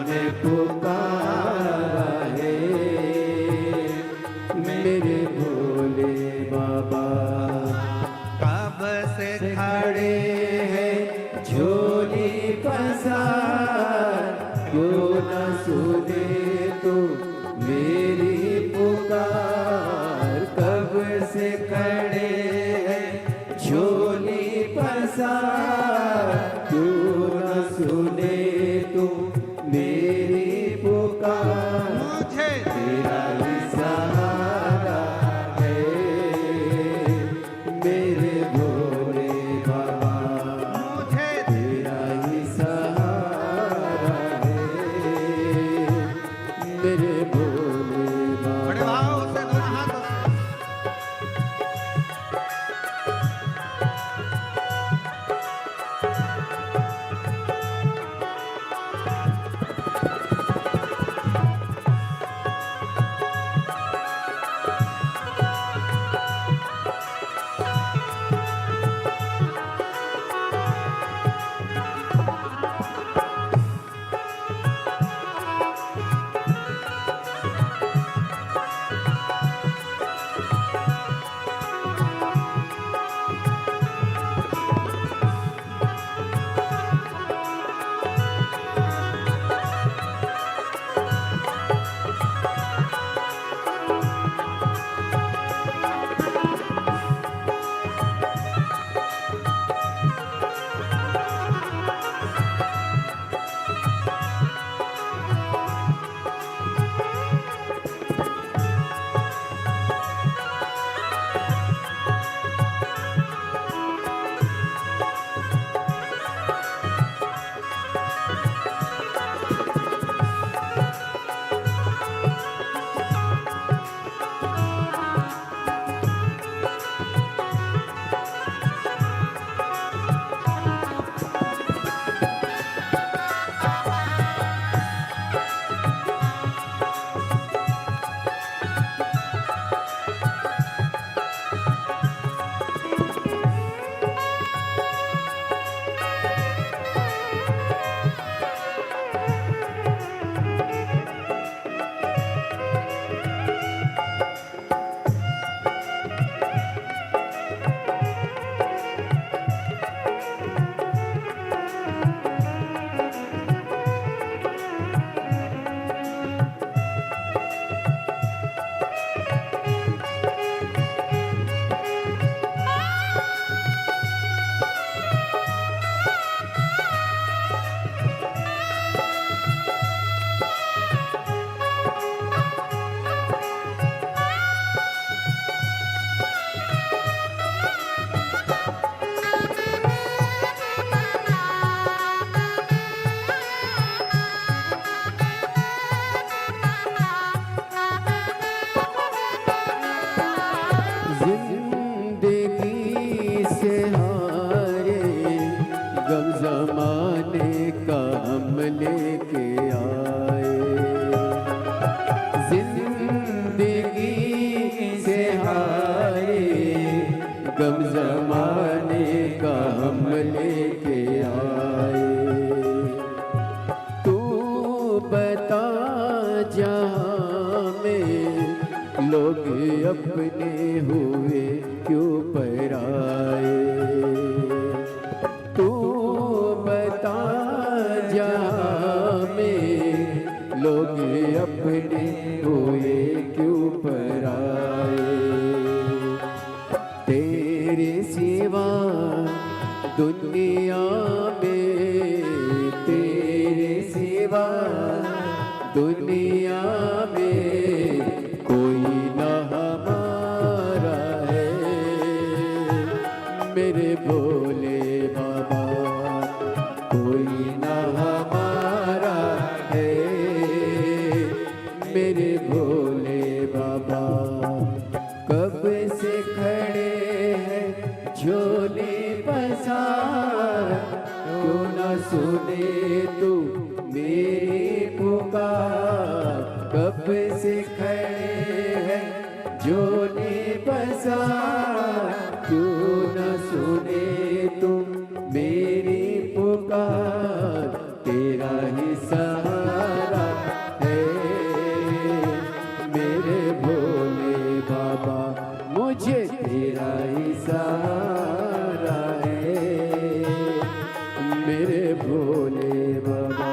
ने पुकारा है। मेरे भोले बाबा कब से खड़े हैं झोली पसार, क्यों न सुने तो मेरी पुकार। कब से खड़े हैं झोली पसार, क्यों न सुने तो मेरी पुकार। मुझे तेरा ही सहारा है। मेरे भोले बाबा मुझे तेरा ही सहारा है। मेरे भोले बड़े बाबा भाव से दोनों हाथों से। लोग अपने हुए क्यों पराए। तू बता जहाँ में लोग अपने हुए क्यों पराए। तेरे सिवा दुनिया में, तेरे सिवा दुनिया में कोई न हमारा है। मेरे भोले बाबा कोई न हमारा है। मेरे भोले बाबा कब से खड़े हैं झोले पसार, क्यों न सुने तू मेरी पुकार। कब से खड़े हैं झोले पसार, क्यों न सुने तुम मेरी पुकार। तेरा ही सहारा है मेरे भोले बाबा, मुझे तेरा ही सहारा है मेरे भोले बाबा।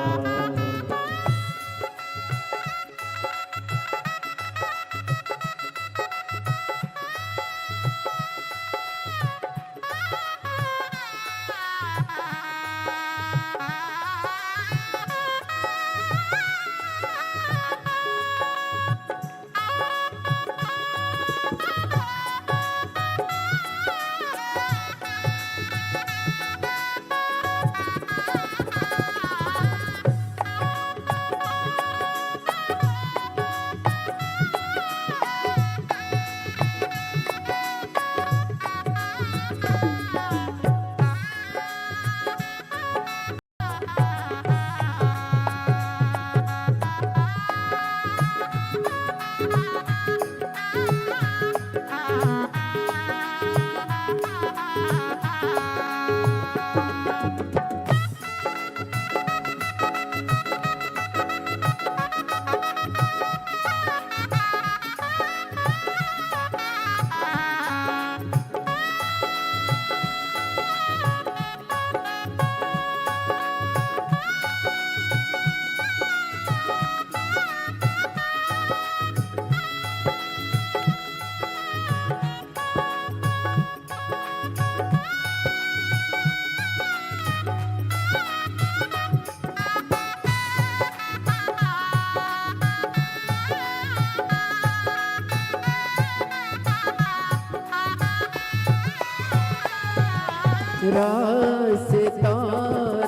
रास्ता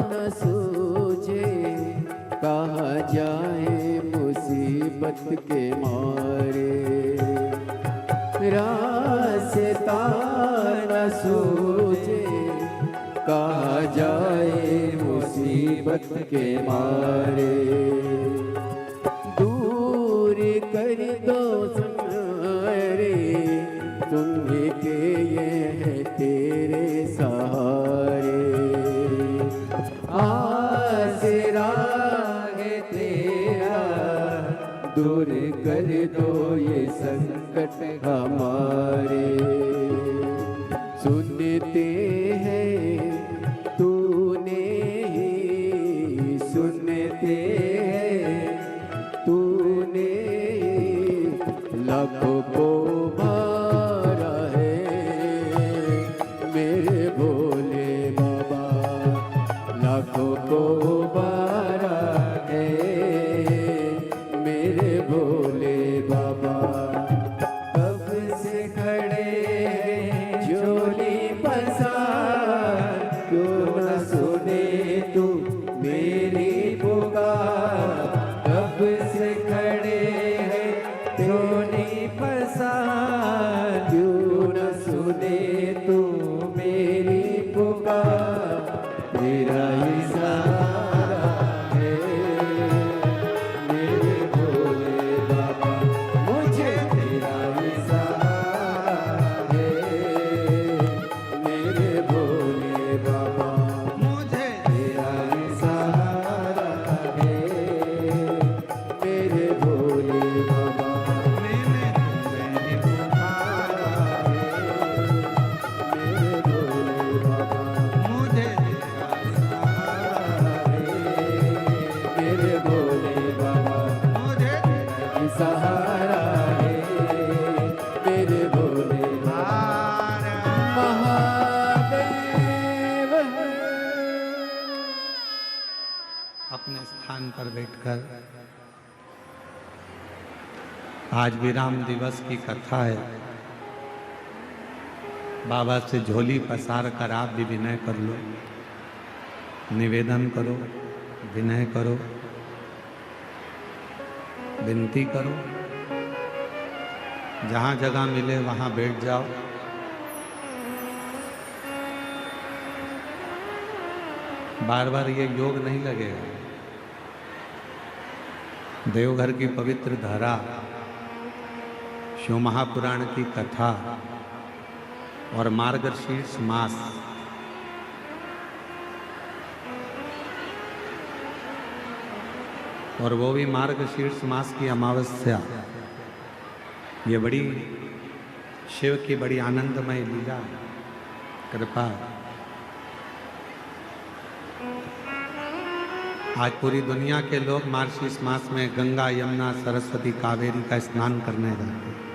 न सूझे कहाँ जाए मुसीबत के मारे। रास्ता न सूझे कहाँ जाए मुसीबत के मारे। दूर कर दो सारे तुम्हें के ये है तेरे सहारे। आसरा है तेरा दूर कर दो ये संकट हमारे। सुनते हैं तूने ही सुनते हैं तूने लाखों को मारा है मेरे भोले बाबा। लाखों को मारा है मेरे भोले बाबा। कब से खड़े हैं झोली पसार, क्यों न सुने तू मेरी पुकार। कब से खड़े हैं झोली पसार, क्यों न सुने तू मेरी पुकार। तेरा ही सहारा है मेरे भोले बाबा। सहारा है मेरे भोले महादेव है। अपने स्थान पर बैठकर आज विराम दिवस की कथा है। बाबा से झोली पसार कर आप भी विनय कर लो, निवेदन करो, विनय करो, विनती करो। जहां जगह मिले वहां बैठ जाओ। बार बार ये योग नहीं लगेगा। देवघर की पवित्र धारा, शिव महापुराण की कथा और मार्गशीर्ष मास, और वो भी मार्गशीर्ष मास की अमावस्या, ये बड़ी शिव की बड़ी आनंदमय लीला, कृपा। आज पूरी दुनिया के लोग मार्गशीर्ष मास में गंगा, यमुना, सरस्वती, कावेरी का स्नान करने जाते हैं।